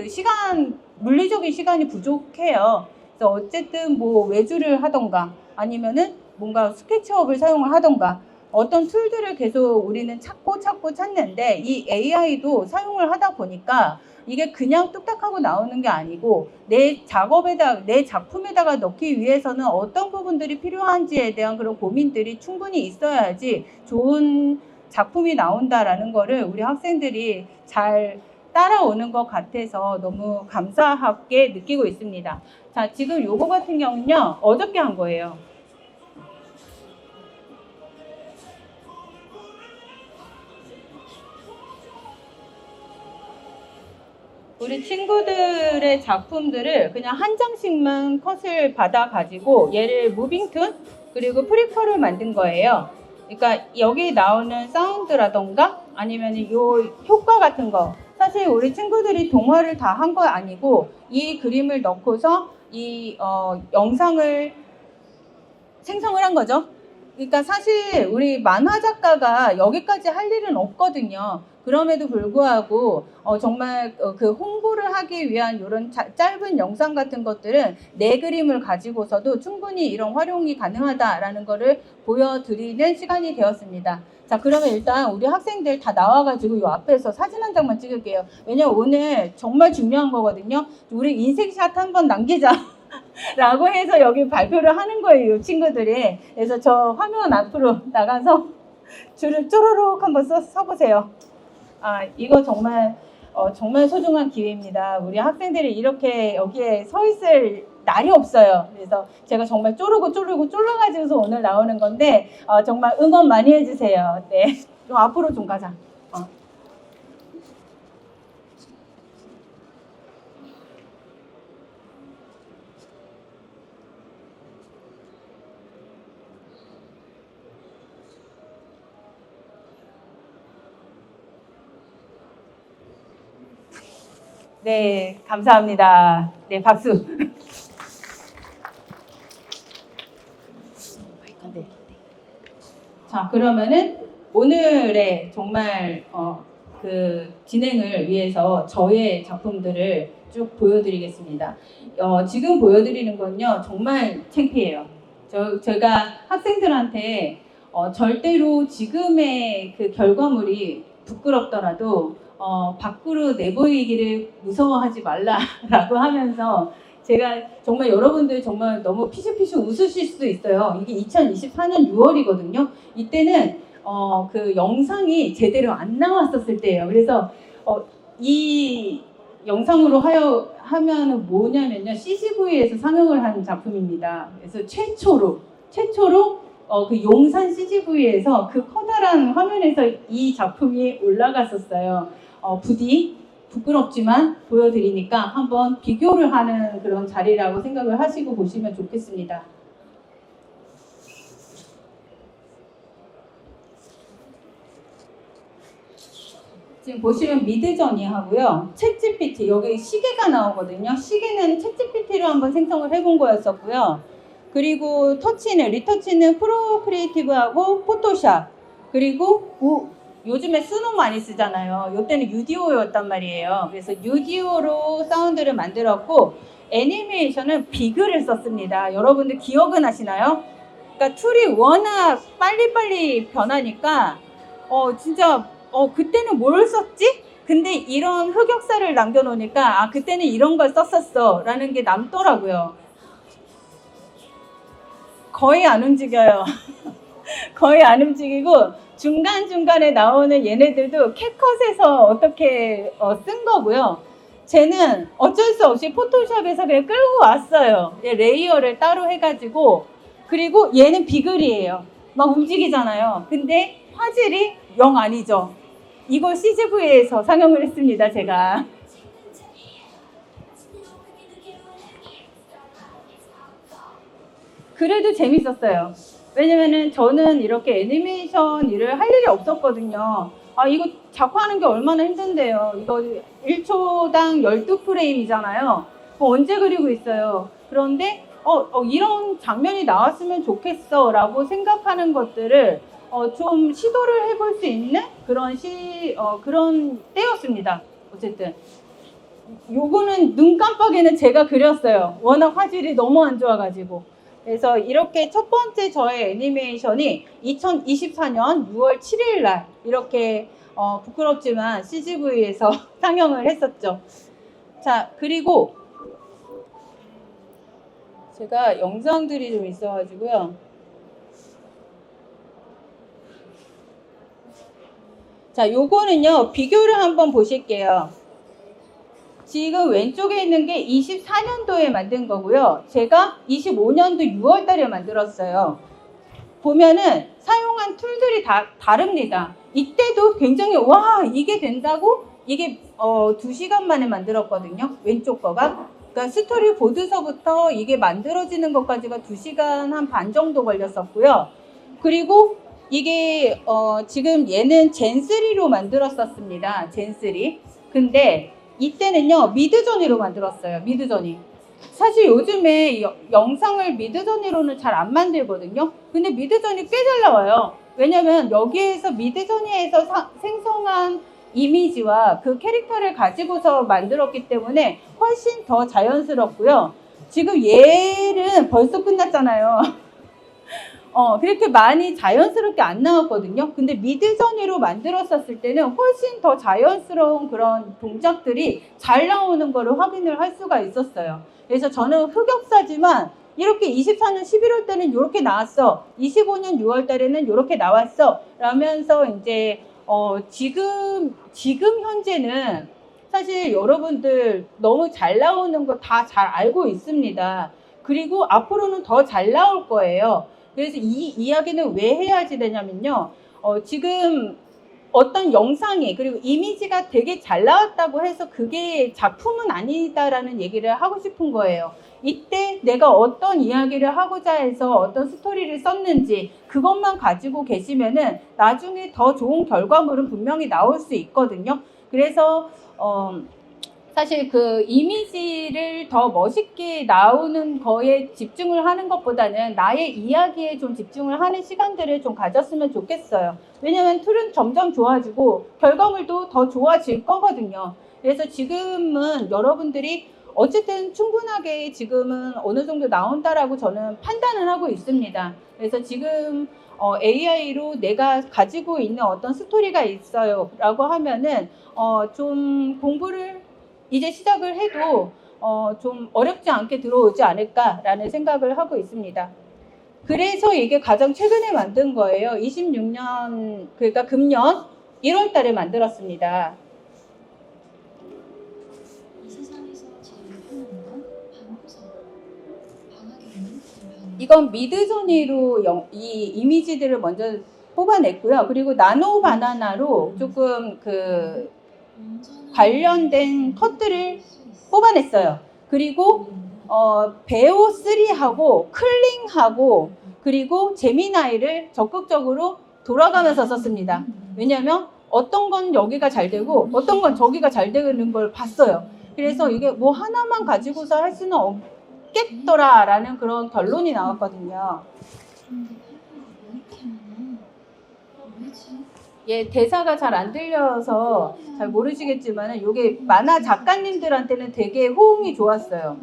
시간, 물리적인 시간이 부족해요. 그래서 어쨌든 뭐 외주를 하던가 아니면은 뭔가 스케치업을 사용을 하던가 어떤 툴들을 계속 우리는 찾고 찾는데, 이 AI도 사용을 하다 보니까 이게 그냥 뚝딱하고 나오는 게 아니고 내 작품에다가 넣기 위해서는 어떤 부분들이 필요한지에 대한 그런 고민들이 충분히 있어야지 좋은 작품이 나온다라는 거를 우리 학생들이 잘 따라오는 것 같아서 너무 감사하게 느끼고 있습니다. 자, 지금 요거 같은 경우는요, 어저께 한 거예요. 우리 친구들의 작품들을 그냥 한 장씩만 컷을 받아가지고 얘를 무빙툰 그리고 프리퀄을 만든 거예요. 그러니까 여기 나오는 사운드라던가 아니면 요 효과 같은 거, 사실 우리 친구들이 동화를 다 한 거 아니고 이 그림을 넣고서 이 영상을 생성을 한 거죠. 그러니까 사실 우리 만화 작가가 여기까지 할 일은 없거든요. 그럼에도 불구하고 정말 그 홍보를 하기 위한 이런 짧은 영상 같은 것들은 내 그림을 가지고서도 충분히 이런 활용이 가능하다라는 거를 보여드리는 시간이 되었습니다. 자, 그러면 일단 우리 학생들 다 나와가지고 이 앞에서 사진 한 장만 찍을게요. 왜냐면 오늘 정말 중요한 거거든요. 우리 인생샷 한번 남기자. 라고 해서 여기 발표를 하는 거예요, 이 친구들이. 그래서 저 화면 앞으로 나가서 줄을 쪼르륵 한번 서보세요. 아, 이거 정말 정말 소중한 기회입니다. 우리 학생들이 이렇게 여기에 서 있을 날이 없어요. 그래서 제가 정말 쫄라가지고서 오늘 나오는 건데 정말 응원 많이 해주세요. 네, 좀 앞으로 좀 가자. 네, 감사합니다. 네, 박수. 네. 자, 그러면은 오늘의 정말 그 진행을 위해서 저의 작품들을 쭉 보여드리겠습니다. 지금 보여드리는 건요, 정말 창피해요. 제가 학생들한테 절대로 지금의 그 결과물이 부끄럽더라도 밖으로 내보이기를 무서워하지 말라라고 하면서 제가 정말 여러분들 정말 너무 피식피식 웃으실 수도 있어요. 이게 2024년 6월이거든요. 이때는 그 영상이 제대로 안 나왔었을 때예요. 그래서 이 영상으로 하면은 뭐냐면요, CGV에서 상영을 한 작품입니다. 그래서 최초로 그 용산 CGV에서 그 커다란 화면에서 이 작품이 올라갔었어요. 부디 부끄럽지만 보여드리니까 한번 비교를 하는 그런 자리라고 생각을 하시고 보시면 좋겠습니다. 지금 보시면 미드저니 하고요. 챗GPT, 여기 시계가 나오거든요. 시계는 챗GPT로 한번 생성을 해본 거였었고요. 그리고 리터치는 프로크리에이티브하고 포토샵, 그리고 요즘에 수노 많이 쓰잖아요. 이때는 유디오였단 말이에요. 그래서 유디오로 사운드를 만들었고, 애니메이션은 비글을 썼습니다. 여러분들 기억은 하시나요? 그러니까 툴이 워낙 빨리빨리 변하니까 진짜 그때는 뭘 썼지? 근데 이런 흑역사를 남겨놓으니까 그때는 이런 걸 썼었어 라는 게 남더라고요. 거의 안 움직여요. 거의 안 움직이고 중간중간에 나오는 얘네들도 캡컷에서 어떻게 쓴 거고요. 쟤는 어쩔 수 없이 포토샵에서 그냥 끌고 왔어요. 레이어를 따로 해가지고. 그리고 얘는 비글이에요. 막 움직이잖아요. 근데 화질이 영 아니죠. 이걸 CGV에서 상영을 했습니다, 제가. 그래도 재밌었어요. 왜냐면은 저는 이렇게 애니메이션 일을 할 일이 없었거든요. 이거 작화하는 게 얼마나 힘든데요. 이거 1초당 12프레임이잖아요. 언제 그리고 있어요. 그런데 이런 장면이 나왔으면 좋겠어 라고 생각하는 것들을 좀 시도를 해볼 수 있는 그런 때였습니다. 어쨌든 요거는 눈 깜빡이는 제가 그렸어요. 워낙 화질이 너무 안 좋아가지고. 그래서 이렇게 첫 번째 저의 애니메이션이 2024년 6월 7일 날 이렇게 부끄럽지만 CGV에서 상영을 했었죠. 자, 그리고 제가 영상들이 좀 있어가지고요. 자, 요거는요, 비교를 한번 보실게요. 지금 왼쪽에 있는 게 24년도에 만든 거고요. 제가 25년도 6월 달에 만들었어요. 보면은 사용한 툴들이 다 다릅니다. 이때도 굉장히 이게 된다고? 이게 2시간 만에 만들었거든요. 왼쪽 거가. 그러니까 스토리보드서부터 이게 만들어지는 것까지가 2시간 한 반 정도 걸렸었고요. 그리고 이게 지금 얘는 젠3로 만들었었습니다. 젠3. 근데 이때는요, 미드저니로 만들었어요. 미드저니. 사실 요즘에 영상을 미드저니로는 잘 안 만들거든요. 근데 미드저니 꽤 잘 나와요. 왜냐면 여기에서 미드저니에서 생성한 이미지와 그 캐릭터를 가지고서 만들었기 때문에 훨씬 더 자연스럽고요. 지금 얘는 벌써 끝났잖아요. 그렇게 많이 자연스럽게 안 나왔거든요. 근데 미드저니로 만들었었을 때는 훨씬 더 자연스러운 그런 동작들이 잘 나오는 거를 확인을 할 수가 있었어요. 그래서 저는 흑역사지만 이렇게 24년 11월 때는 이렇게 나왔어. 25년 6월 달에는 이렇게 나왔어. 라면서 이제 지금 현재는 사실 여러분들 너무 잘 나오는 거 다 잘 알고 있습니다. 그리고 앞으로는 더 잘 나올 거예요. 그래서 이 이야기는 왜 해야지 되냐면요. 지금 어떤 영상이 그리고 이미지가 되게 잘 나왔다고 해서 그게 작품은 아니다라는 얘기를 하고 싶은 거예요. 이때 내가 어떤 이야기를 하고자 해서 어떤 스토리를 썼는지 그것만 가지고 계시면은 나중에 더 좋은 결과물은 분명히 나올 수 있거든요. 그래서 사실 그 이미지를 더 멋있게 나오는 거에 집중을 하는 것보다는 나의 이야기에 좀 집중을 하는 시간들을 좀 가졌으면 좋겠어요. 왜냐면 툴은 점점 좋아지고 결과물도 더 좋아질 거거든요. 그래서 지금은 여러분들이 어쨌든 충분하게 지금은 어느 정도 나온다라고 저는 판단을 하고 있습니다. 그래서 지금 AI로 내가 가지고 있는 어떤 스토리가 있어요 라고 하면은 좀 공부를 이제 시작을 해도 좀 어렵지 않게 들어오지 않을까라는 생각을 하고 있습니다. 그래서 이게 가장 최근에 만든 거예요. 26년 그러니까 금년 1월 달에 만들었습니다. 이 세상에서 제일 편한 건 방구석. 방학에 있는 방. 이건 미드저니로 이 이미지들을 먼저 뽑아냈고요. 그리고 나노 바나나로 조금 그 관련된 컷들을 뽑아냈어요. 그리고 베오 3하고 클링하고 그리고 제미나이를 적극적으로 돌아가면서 썼습니다. 왜냐하면 어떤 건 여기가 잘 되고 어떤 건 저기가 잘 되는 걸 봤어요. 그래서 이게 뭐 하나만 가지고서 할 수는 없겠더라라는 그런 결론이 나왔거든요. 근데 팔팔이 왜 이렇게 많아? 왜지? 예, 대사가 잘 안 들려서 잘 모르시겠지만 이게 만화 작가님들한테는 되게 호응이 좋았어요.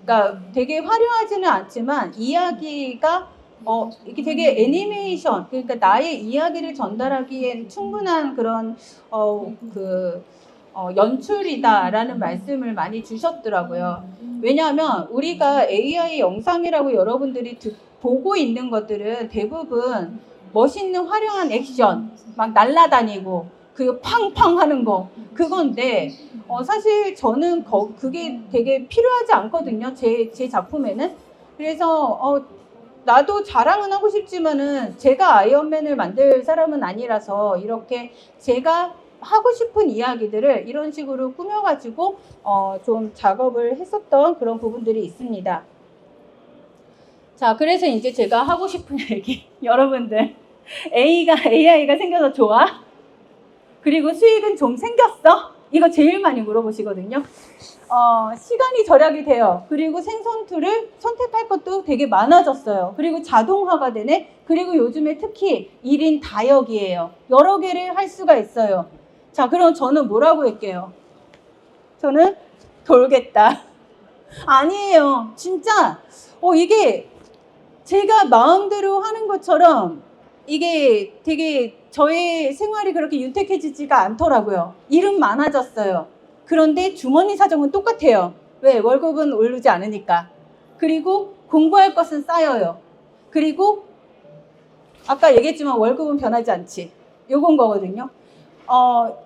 그러니까 되게 화려하지는 않지만 이야기가 이게 되게 애니메이션 그러니까 나의 이야기를 전달하기엔 충분한 그런 연출이다라는 말씀을 많이 주셨더라고요. 왜냐하면 우리가 AI 영상이라고 여러분들이 보고 있는 것들은 대부분 멋있는 화려한 액션, 막 날아다니고 그 팡팡 하는 거 그건데 사실 저는 그게 되게 필요하지 않거든요. 제 작품에는. 그래서 나도 자랑은 하고 싶지만은 제가 아이언맨을 만들 사람은 아니라서 이렇게 제가 하고 싶은 이야기들을 이런 식으로 꾸며가지고 좀 작업을 했었던 그런 부분들이 있습니다. 자, 그래서 이제 제가 하고 싶은 얘기 여러분들 AI가 생겨서 좋아? 그리고 수익은 좀 생겼어? 이거 제일 많이 물어보시거든요. 시간이 절약이 돼요. 그리고 생성 툴을 선택할 것도 되게 많아졌어요. 그리고 자동화가 되네. 그리고 요즘에 특히 1인 다역이에요. 여러 개를 할 수가 있어요. 자, 그럼 저는 뭐라고 할게요? 저는 돌겠다. 아니에요. 진짜 이게 제가 마음대로 하는 것처럼 이게 되게 저의 생활이 그렇게 윤택해지지가 않더라고요. 일은 많아졌어요. 그런데 주머니 사정은 똑같아요. 왜? 월급은 오르지 않으니까. 그리고 공부할 것은 쌓여요. 그리고 아까 얘기했지만 월급은 변하지 않지. 요건 거거든요.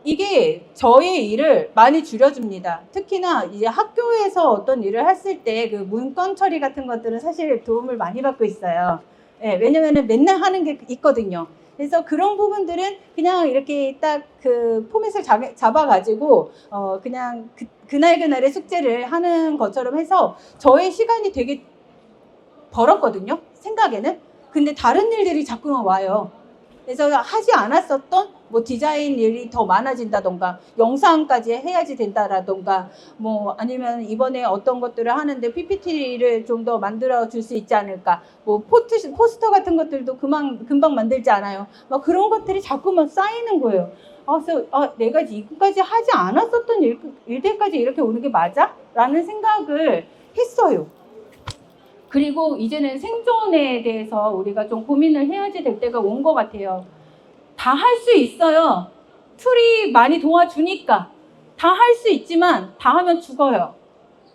이게 저의 일을 많이 줄여줍니다. 특히나 이제 학교에서 어떤 일을 했을 때 그 문건 처리 같은 것들은 사실 도움을 많이 받고 있어요. 네, 왜냐면은 맨날 하는 게 있거든요. 그래서 그런 부분들은 그냥 이렇게 딱 그 포맷을 잡아가지고 그냥 그날그날의 숙제를 하는 것처럼 해서 저의 시간이 되게 벌었거든요. 생각에는. 근데 다른 일들이 자꾸만 와요. 그래서 하지 않았었던 뭐 디자인 일이 더 많아진다던가 영상까지 해야지 된다라던가 뭐 아니면 이번에 어떤 것들을 하는데 PPT를 좀 더 만들어 줄 수 있지 않을까 뭐 포스터 같은 것들도 금방 만들지 않아요. 막 그런 것들이 자꾸만 쌓이는 거예요. 그래서 내가 지금까지 하지 않았었던 일들까지 이렇게 오는 게 맞아? 라는 생각을 했어요. 그리고 이제는 생존에 대해서 우리가 좀 고민을 해야지 될 때가 온 것 같아요. 다 할 수 있어요. 툴이 많이 도와주니까. 다 할 수 있지만 다 하면 죽어요.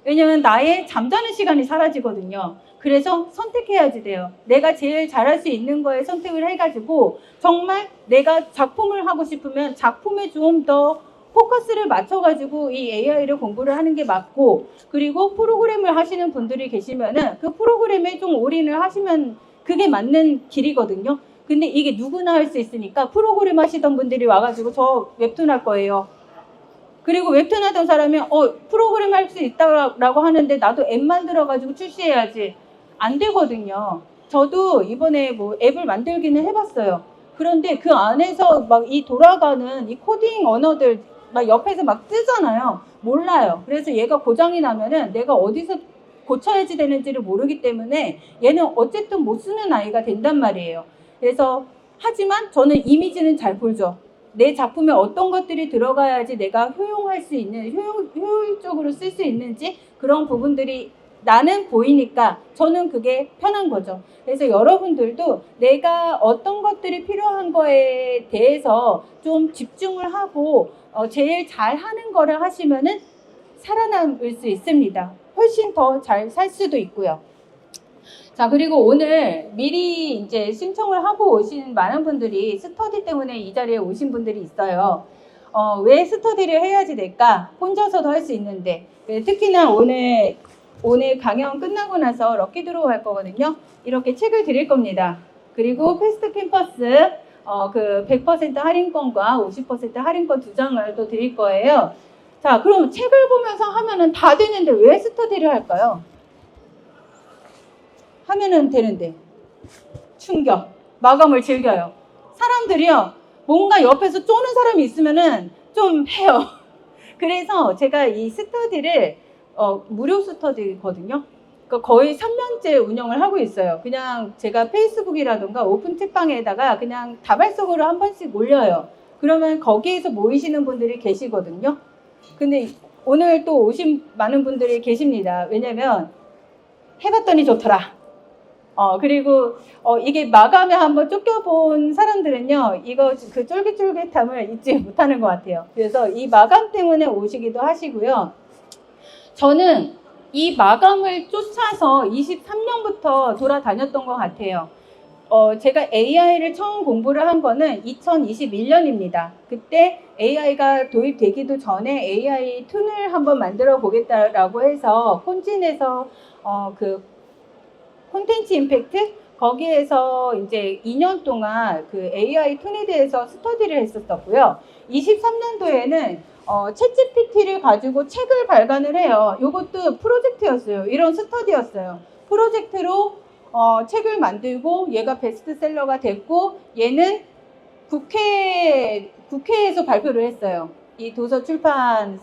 왜냐면 나의 잠자는 시간이 사라지거든요. 그래서 선택해야지 돼요. 내가 제일 잘할 수 있는 거에 선택을 해가지고 정말 내가 작품을 하고 싶으면 작품에 좀 더 포커스를 맞춰가지고 이 AI를 공부를 하는 게 맞고 그리고 프로그램을 하시는 분들이 계시면은 그 프로그램에 좀 올인을 하시면 그게 맞는 길이거든요. 근데 이게 누구나 할 수 있으니까 프로그램 하시던 분들이 와가지고 저 웹툰 할 거예요. 그리고 웹툰 하던 사람이 프로그램 할 수 있다라고 하는데 나도 앱 만들어가지고 출시해야지. 안 되거든요. 저도 이번에 뭐 앱을 만들기는 해봤어요. 그런데 그 안에서 막 이 돌아가는 이 코딩 언어들 막 옆에서 막 뜨잖아요. 몰라요. 그래서 얘가 고장이 나면은 내가 어디서 고쳐야지 되는지를 모르기 때문에 얘는 어쨌든 못 쓰는 아이가 된단 말이에요. 그래서 하지만 저는 이미지는 잘 보죠. 내 작품에 어떤 것들이 들어가야지 내가 효용할 수 있는, 효율적으로 쓸 수 있는지 그런 부분들이 나는 보이니까 저는 그게 편한 거죠. 그래서 여러분들도 내가 어떤 것들이 필요한 거에 대해서 좀 집중을 하고 제일 잘하는 거를 하시면은 살아남을 수 있습니다. 훨씬 더 잘 살 수도 있고요. 자, 그리고 오늘 미리 이제 신청을 하고 오신 많은 분들이 스터디 때문에 이 자리에 오신 분들이 있어요. 왜 스터디를 해야지 될까? 혼자서도 할 수 있는데. 특히나 오늘 강연 끝나고 나서 럭키드로우 할 거거든요. 이렇게 책을 드릴 겁니다. 그리고 패스트 캠퍼스 그 100% 할인권과 50% 할인권 2장을 또 드릴 거예요. 자, 그럼 책을 보면서 하면은 다 되는데 왜 스터디를 할까요? 하면은 되는데. 충격. 마감을 즐겨요. 사람들이요. 뭔가 옆에서 쪼는 사람이 있으면은 좀 해요. 그래서 제가 이 스터디를 무료 스터디거든요. 그러니까 거의 3년째 운영을 하고 있어요. 그냥 제가 페이스북이라든가 오픈 책방에다가 그냥 다발적으로 한 번씩 올려요. 그러면 거기에서 모이시는 분들이 계시거든요. 근데 오늘 또 오신 많은 분들이 계십니다. 왜냐면 해봤더니 좋더라. 그리고 이게 마감에 한번 쫓겨본 사람들은요, 이거 그 쫄깃쫄깃함을 잊지 못하는 것 같아요. 그래서 이 마감 때문에 오시기도 하시고요. 저는 이 마감을 쫓아서 23년부터 돌아다녔던 것 같아요. 제가 AI를 처음 공부를 한 거는 2021년입니다. 그때 AI가 도입되기도 전에 AI 툰을 한번 만들어 보겠다라고 해서 콘진에서 그 콘텐츠 임팩트 거기에서 이제 2년 동안 그 AI 툰에 대해서 스터디를 했었고요. 23년도에는 챗GPT를 가지고 책을 발간을 해요. 이것도 프로젝트였어요. 이런 스터디였어요. 프로젝트로 책을 만들고 얘가 베스트셀러가 됐고 얘는 국회에서 발표를 했어요. 이 도서 출판을.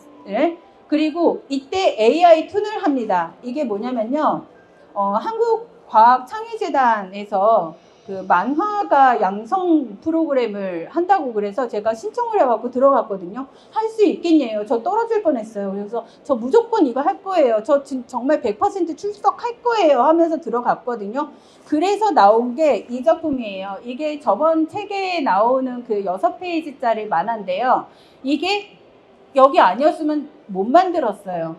그리고 이때 AI 툰을 합니다. 이게 뭐냐면요. 한국과학창의재단에서 그 만화가 양성 프로그램을 한다고 그래서 제가 신청을 해갖고 들어갔거든요. 할 수 있겠냐요. 저 떨어질 뻔했어요. 그래서 저 무조건 이거 할 거예요. 저 정말 100% 출석할 거예요 하면서 들어갔거든요. 그래서 나온 게 이 작품이에요. 이게 저번 책에 나오는 그 6페이지짜리 만화인데요. 이게 여기 아니었으면 못 만들었어요.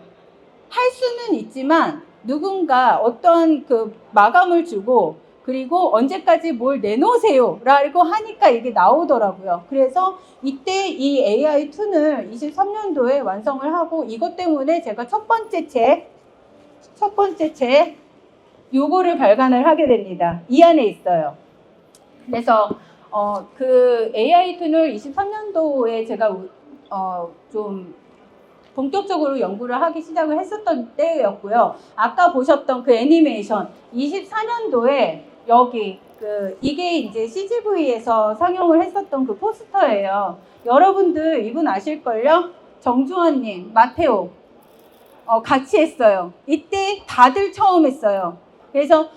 할 수는 있지만 누군가 어떤 그 마감을 주고 그리고 언제까지 뭘 내놓으세요 라고 하니까 이게 나오더라고요. 그래서 이때 이 AI 툰을 23년도에 완성을 하고 이것 때문에 제가 첫 번째 책 요거를 발간을 하게 됩니다. 이 안에 있어요. 그래서 그 AI 툰을 23년도에 제가 좀 본격적으로 연구를 하기 시작을 했었던 때였고요. 아까 보셨던 그 애니메이션 24년도에 여기 이게 이제 CGV에서 상영을 했었던 그 포스터예요. 여러분들 이분 아실걸요? 정주환님, 마테오 같이 했어요. 이때 다들 처음 했어요. 그래서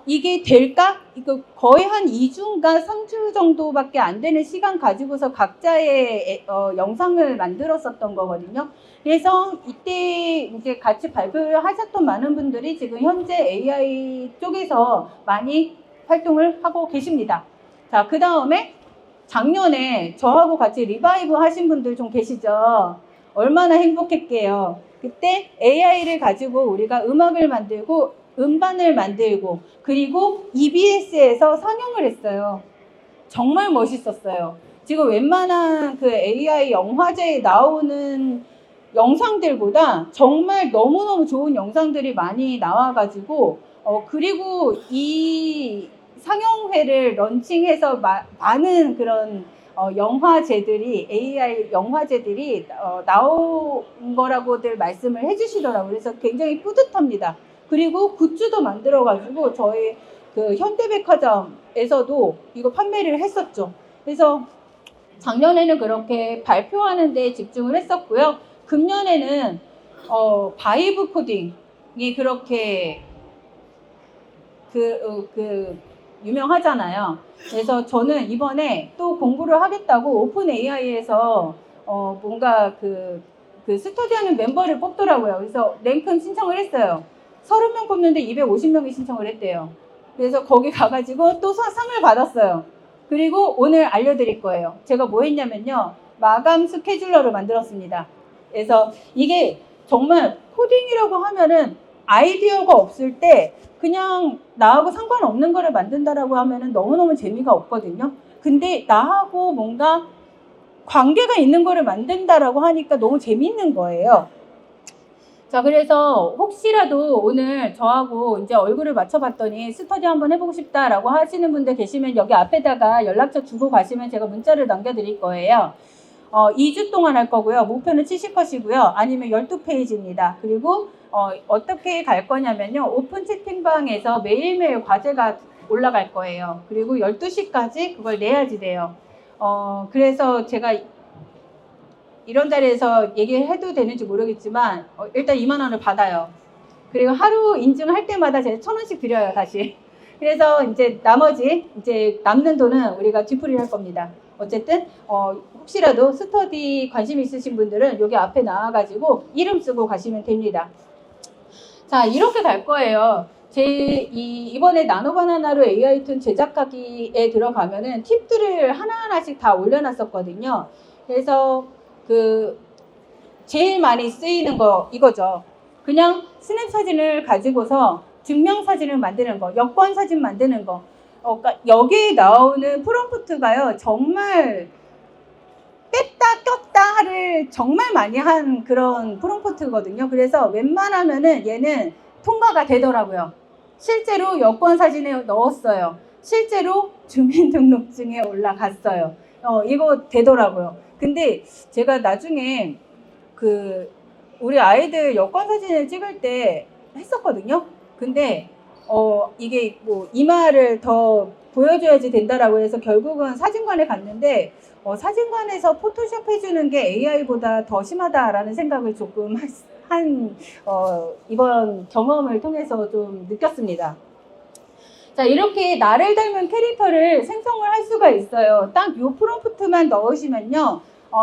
이게 될까? 이거 거의 한 2주인가 3주 정도밖에 안 되는 시간 가지고서 각자의 영상을 만들었었던 거거든요. 그래서 이때 이제 같이 발표를 하셨던 많은 분들이 지금 현재 AI 쪽에서 많이 활동을 하고 계십니다. 자, 그 다음에 작년에 저하고 같이 리바이브 하신 분들 좀 계시죠? 얼마나 행복했게요. 그때 AI를 가지고 우리가 음악을 만들고 음반을 만들고 그리고 EBS에서 상영을 했어요. 정말 멋있었어요. 지금 웬만한 그 AI 영화제에 나오는 영상들보다 정말 너무너무 좋은 영상들이 많이 나와가지고 그리고 이 상영회를 런칭해서 많은 그런 영화제들이 AI 영화제들이 나온 거라고들 말씀을 해주시더라고요. 그래서 굉장히 뿌듯합니다. 그리고 굿즈도 만들어가지고 저희 그 현대백화점에서도 이거 판매를 했었죠. 그래서 작년에는 그렇게 발표하는 데 집중을 했었고요. 금년에는 바이브 코딩이 그렇게 유명하잖아요. 그래서 저는 이번에 또 공부를 하겠다고 오픈 AI에서 뭔가 그 스터디하는 멤버를 뽑더라고요. 그래서 랭큼 신청을 했어요. 30명 뽑는데 250명이 신청을 했대요. 그래서 거기 가가지고 또 상을 받았어요. 그리고 오늘 알려드릴 거예요. 제가 뭐 했냐면요. 마감 스케줄러를 만들었습니다. 그래서 이게 정말 코딩이라고 하면은 아이디어가 없을 때 그냥 나하고 상관없는 거를 만든다라고 하면은 너무너무 재미가 없거든요. 근데 나하고 뭔가 관계가 있는 거를 만든다라고 하니까 너무 재밌는 거예요. 자, 그래서 혹시라도 오늘 저하고 이제 얼굴을 맞춰봤더니 스터디 한번 해보고 싶다라고 하시는 분들 계시면 여기 앞에다가 연락처 주고 가시면 제가 문자를 남겨드릴 거예요. 2주 동안 할 거고요. 목표는 70컷이고요. 아니면 12페이지입니다. 그리고 어떻게 갈 거냐면요. 오픈 채팅방에서 매일매일 과제가 올라갈 거예요. 그리고 12시까지 그걸 내야지 돼요. 그래서 제가 이런 자리에서 얘기해도 되는지 모르겠지만 일단 2만 원을 받아요. 그리고 하루 인증할 때마다 제가 1,000원씩 드려요, 다시. 그래서 이제 나머지 이제 남는 돈은 우리가 뒤풀이를 할 겁니다. 어쨌든 혹시라도 스터디 관심 있으신 분들은 여기 앞에 나와가지고 이름 쓰고 가시면 됩니다. 자, 이렇게 갈 거예요. 이번에 나노바나나로 AI툰 제작하기에 들어가면은 팁들을 하나하나씩 다 올려놨었거든요. 그래서 제일 많이 쓰이는 거 이거죠. 그냥 스냅 사진을 가지고서 증명사진을 만드는 거, 여권사진 만드는 거. 그러니까 여기에 나오는 프롬프트가요, 정말 뺐다 꼈다를 정말 많이 한 그런 프롬프트거든요. 그래서 웬만하면은 얘는 통과가 되더라고요. 실제로 여권사진에 넣었어요. 실제로 주민등록증에 올라갔어요. 이거 되더라고요. 근데 제가 나중에 우리 아이들 여권사진을 찍을 때 했었거든요. 근데 이게 뭐 이마를 더 보여줘야지 된다라고 해서 결국은 사진관에 갔는데 사진관에서 포토샵 해주는 게 AI보다 더 심하다라는 생각을 조금 이번 경험을 통해서 좀 느꼈습니다. 자, 이렇게 나를 닮은 캐릭터를 생성을 할 수가 있어요. 딱 이 프롬프트만 넣으시면요.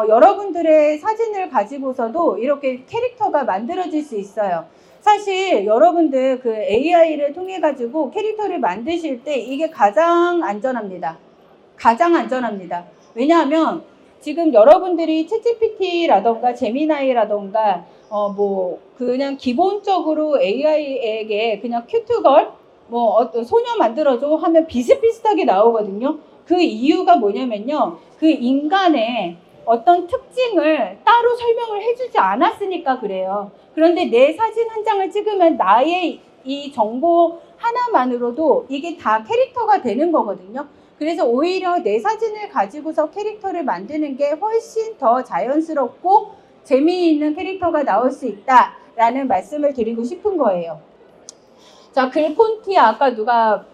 여러분들의 사진을 가지고서도 이렇게 캐릭터가 만들어질 수 있어요. 사실 여러분들 그 AI를 통해 가지고 캐릭터를 만드실 때 이게 가장 안전합니다. 가장 안전합니다. 왜냐하면 지금 여러분들이 챗GPT라던가 제미나이라던가 뭐 그냥 기본적으로 AI에게 그냥 큐트걸 어떤 소녀 만들어줘 하면 비슷비슷하게 나오거든요. 그 이유가 뭐냐면요. 그 인간의 어떤 특징을 따로 설명을 해주지 않았으니까 그래요. 그런데 내 사진 한 장을 찍으면 나의 이 정보 하나만으로도 이게 다 캐릭터가 되는 거거든요. 그래서 오히려 내 사진을 가지고서 캐릭터를 만드는 게 훨씬 더 자연스럽고 재미있는 캐릭터가 나올 수 있다라는 말씀을 드리고 싶은 거예요. 자, 글폰티 아까 누가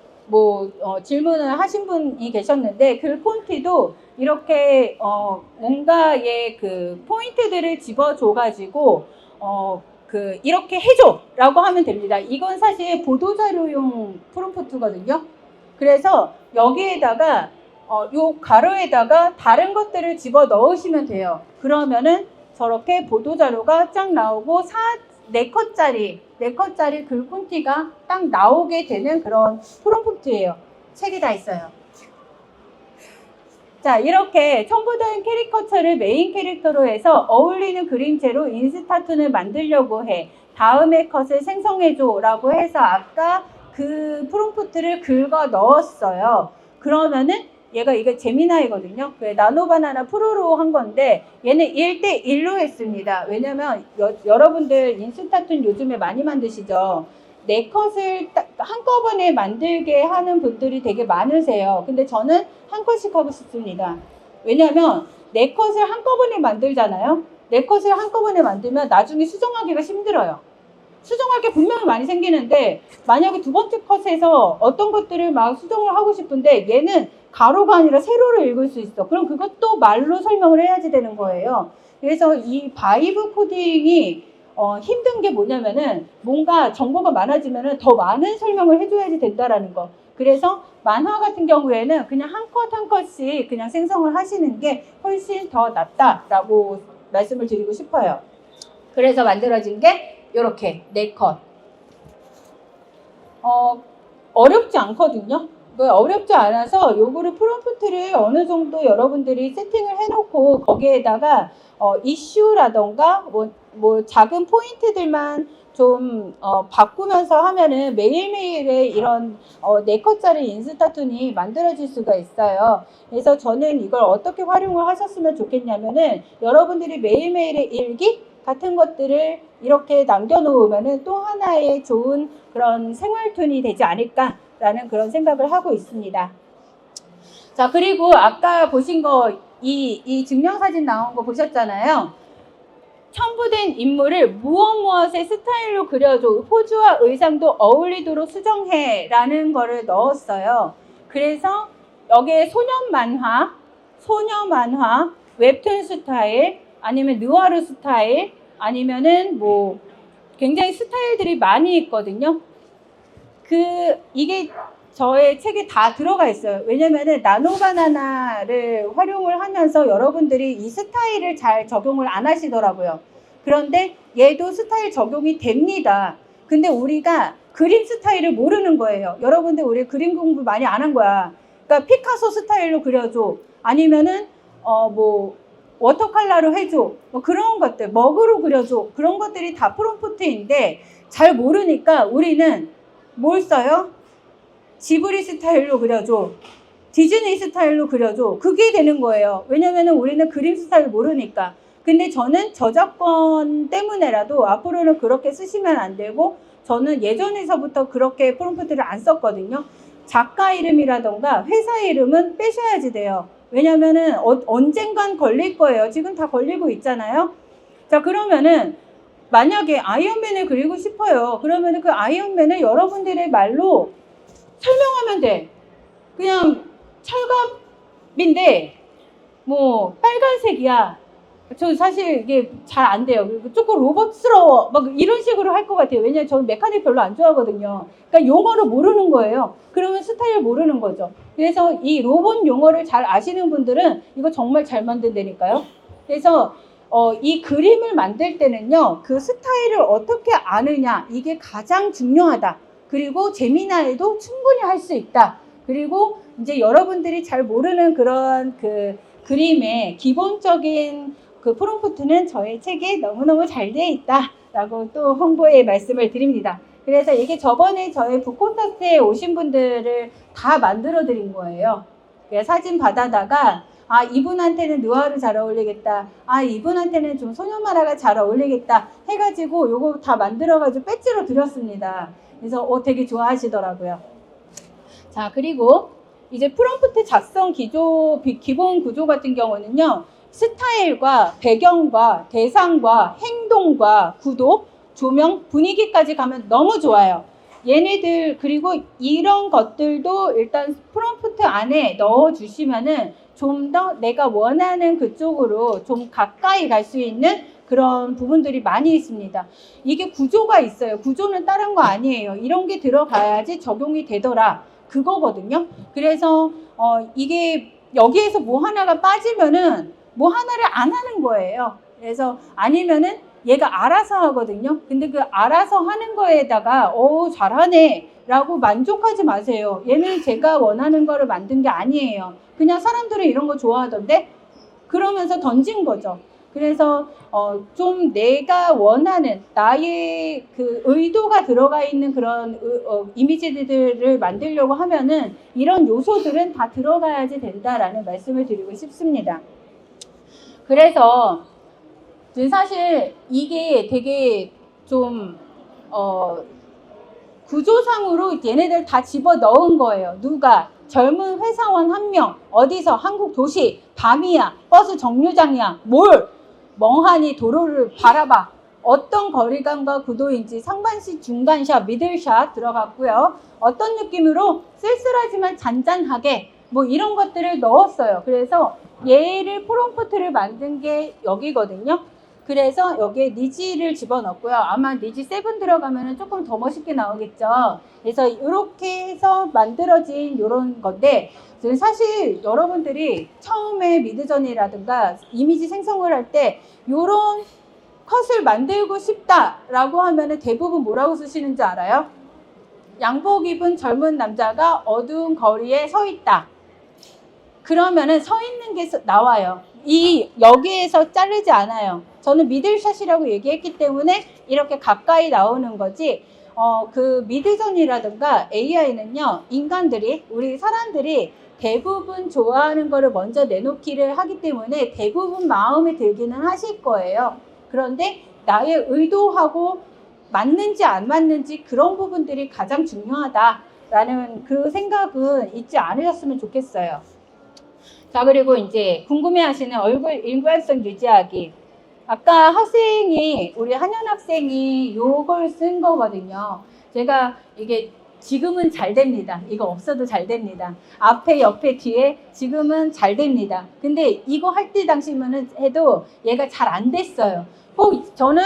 질문을 하신 분이 계셨는데 글 폰트도 이렇게 뭔가의 그 포인트들을 집어줘가지고 이렇게 해줘라고 하면 됩니다. 이건 사실 보도자료용 프롬프트거든요. 그래서 여기에다가 요 가로에다가 다른 것들을 집어 넣으시면 돼요. 그러면은 저렇게 보도자료가 쫙 나오고 4컷짜리 글 폰트가 딱 나오게 되는 그런 프롬프트예요. 책이 다 있어요. 자, 이렇게 첨부된 캐리커처를 메인 캐릭터로 해서 어울리는 그림체로 인스타툰을 만들려고 해. 다음의 컷을 생성해줘 라고 해서 아까 그 프롬프트를 긁어 넣었어요. 그러면은 얘가 이게 제미나이거든요. 나노바나나 프로로 한 건데 얘는 1:1로 했습니다. 왜냐면 여러분들 인스타툰 요즘에 많이 만드시죠. 4컷을 한꺼번에 만들게 하는 분들이 되게 많으세요. 근데 저는 한 컷씩 하고 싶습니다. 왜냐면 4컷을 한꺼번에 만들잖아요. 4컷을 한꺼번에 만들면 나중에 수정하기가 힘들어요. 수정할 게 분명히 많이 생기는데 만약에 두 번째 컷에서 어떤 것들을 막 수정을 하고 싶은데 얘는 가로가 아니라 세로로 읽을 수 있어. 그럼 그것도 말로 설명을 해야지 되는 거예요. 그래서 이 바이브 코딩이 힘든 게 뭐냐면은 뭔가 정보가 많아지면은 더 많은 설명을 해줘야지 된다라는 거. 그래서 만화 같은 경우에는 그냥 한 컷 한 컷씩 그냥 생성을 하시는 게 훨씬 더 낫다라고 말씀을 드리고 싶어요. 그래서 만들어진 게 이렇게 4컷. 어렵지 않거든요. 어렵지 않아서 요거를 프롬프트를 어느 정도 여러분들이 세팅을 해놓고 거기에다가 이슈라던가 뭐 작은 포인트들만 좀 바꾸면서 하면은 매일매일의 이런 4컷짜리 인스타툰이 만들어질 수가 있어요. 그래서 저는 이걸 어떻게 활용을 하셨으면 좋겠냐면은 여러분들이 매일매일의 일기 같은 것들을 이렇게 남겨놓으면은 또 하나의 좋은 그런 생활툰이 되지 않을까라는 그런 생각을 하고 있습니다. 자, 그리고 아까 보신 거 이 증명사진 나온 거 보셨잖아요. 첨부된 인물을 무엇의 스타일로 그려줘. 포즈와 의상도 어울리도록 수정해 라는 거를 넣었어요. 그래서 여기에 소년 만화, 웹툰 스타일, 아니면 느와르 스타일, 아니면은 뭐 굉장히 스타일들이 많이 있거든요. 이게 저의 책에 다 들어가 있어요. 왜냐면은 나노바나나를 활용을 하면서 여러분들이 이 스타일을 잘 적용을 안 하시더라고요. 그런데 얘도 스타일 적용이 됩니다. 근데 우리가 그림 스타일을 모르는 거예요. 여러분들 우리 그림 공부 많이 안 한 거야. 그러니까 피카소 스타일로 그려줘. 아니면은 워터컬러로 해줘. 뭐 그런 것들, 먹으로 그려줘. 그런 것들이 다 프롬프트인데 잘 모르니까 우리는 뭘 써요? 지브리 스타일로 그려줘. 디즈니 스타일로 그려줘. 그게 되는 거예요. 왜냐면은 우리는 그림 스타일 모르니까. 근데 저는 저작권 때문에라도 앞으로는 그렇게 쓰시면 안 되고 저는 예전에서부터 그렇게 프롬프트를 안 썼거든요. 작가 이름이라던가 회사 이름은 빼셔야지 돼요. 왜냐면은 언젠간 걸릴 거예요. 지금 다 걸리고 있잖아요. 자, 그러면은 만약에 아이언맨을 그리고 싶어요. 그러면은 그 아이언맨을 여러분들의 말로 설명하면 돼. 그냥 철갑인데 뭐 빨간색이야. 저 사실 이게 잘 안 돼요. 그리고 조금 로봇스러워. 막 이런 식으로 할 것 같아요. 왜냐면 저는 메카닉 별로 안 좋아하거든요. 그러니까 용어를 모르는 거예요. 그러면 스타일 모르는 거죠. 그래서 이 로봇 용어를 잘 아시는 분들은 이거 정말 잘 만든다니까요. 그래서 이 그림을 만들 때는요. 그 스타일을 어떻게 아느냐. 이게 가장 중요하다. 그리고 제미나이도 충분히 할 수 있다. 그리고 이제 여러분들이 잘 모르는 그런 그 그림의 기본적인 그 프롬프트는 저의 책에 너무너무 잘 되어 있다라고 또 홍보의 말씀을 드립니다. 그래서 이게 저번에 저희 북콘서트에 오신 분들을 다 만들어 드린 거예요. 사진 받아다가 이분한테는 느와르 잘 어울리겠다. 이분한테는 좀 소년 만화가 잘 어울리겠다. 해가지고 요거 다 만들어가지고 배지로 드렸습니다. 그래서 되게 좋아하시더라고요. 자, 그리고 이제 프롬프트 작성 기본 구조 같은 경우는요. 스타일과 배경과 대상과 행동과 구도, 조명, 분위기까지 가면 너무 좋아요. 얘네들 그리고 이런 것들도 일단 프롬프트 안에 넣어주시면은 좀 더 내가 원하는 그쪽으로 좀 가까이 갈 수 있는 그런 부분들이 많이 있습니다. 이게 구조가 있어요. 구조는 다른 거 아니에요. 이런 게 들어가야지 적용이 되더라. 그거거든요. 그래서 이게 여기에서 뭐 하나가 빠지면은 뭐 하나를 안 하는 거예요. 그래서 아니면은 얘가 알아서 하거든요. 근데 그 알아서 하는 거에다가 잘하네 라고 만족하지 마세요. 얘는 제가 원하는 거를 만든 게 아니에요. 그냥 사람들은 이런 거 좋아하던데 그러면서 던진 거죠. 그래서 좀 내가 원하는 나의 그 의도가 들어가 있는 그런 이미지들을 만들려고 하면은 이런 요소들은 다 들어가야지 된다라는 말씀을 드리고 싶습니다. 그래서 사실 이게 되게 좀 구조상으로 얘네들 다 집어 넣은 거예요. 누가? 젊은 회사원 한 명, 어디서? 한국 도시, 밤이야, 버스 정류장이야, 멍하니 도로를 바라봐. 어떤 거리감과 구도인지 상반시, 중간샷, 미들샷 들어갔고요. 어떤 느낌으로? 쓸쓸하지만 잔잔하게 뭐 이런 것들을 넣었어요. 그래서 얘를 프롬프트를 만든 게 여기거든요. 그래서 여기에 니지를 집어넣고요. 아마 니지 7 들어가면 조금 더 멋있게 나오겠죠. 그래서 이렇게 해서 만들어진 이런 건데 사실 여러분들이 처음에 미드전이라든가 이미지 생성을 할 때 이런 컷을 만들고 싶다라고 하면 대부분 뭐라고 쓰시는지 알아요? 양복 입은 젊은 남자가 어두운 거리에 서 있다. 그러면은 서 있는 게 나와요. 여기에서 자르지 않아요. 저는 미들샷이라고 얘기했기 때문에 이렇게 가까이 나오는 거지. 그 미드전이라든가 AI는요, 우리 사람들이 대부분 좋아하는 거를 먼저 내놓기를 하기 때문에 대부분 마음에 들기는 하실 거예요. 그런데 나의 의도하고 맞는지 안 맞는지 그런 부분들이 가장 중요하다라는 그 생각은 잊지 않으셨으면 좋겠어요. 자, 그리고 이제 궁금해하시는 얼굴 일관성 유지하기. 아까 우리 한현 학생이 요걸 쓴 거거든요. 제가 이게 지금은 잘 됩니다. 이거 없어도 잘 됩니다. 앞에, 옆에, 뒤에 지금은 잘 됩니다. 근데 이거 할 때 당시면은 해도 얘가 잘 안 됐어요. 저는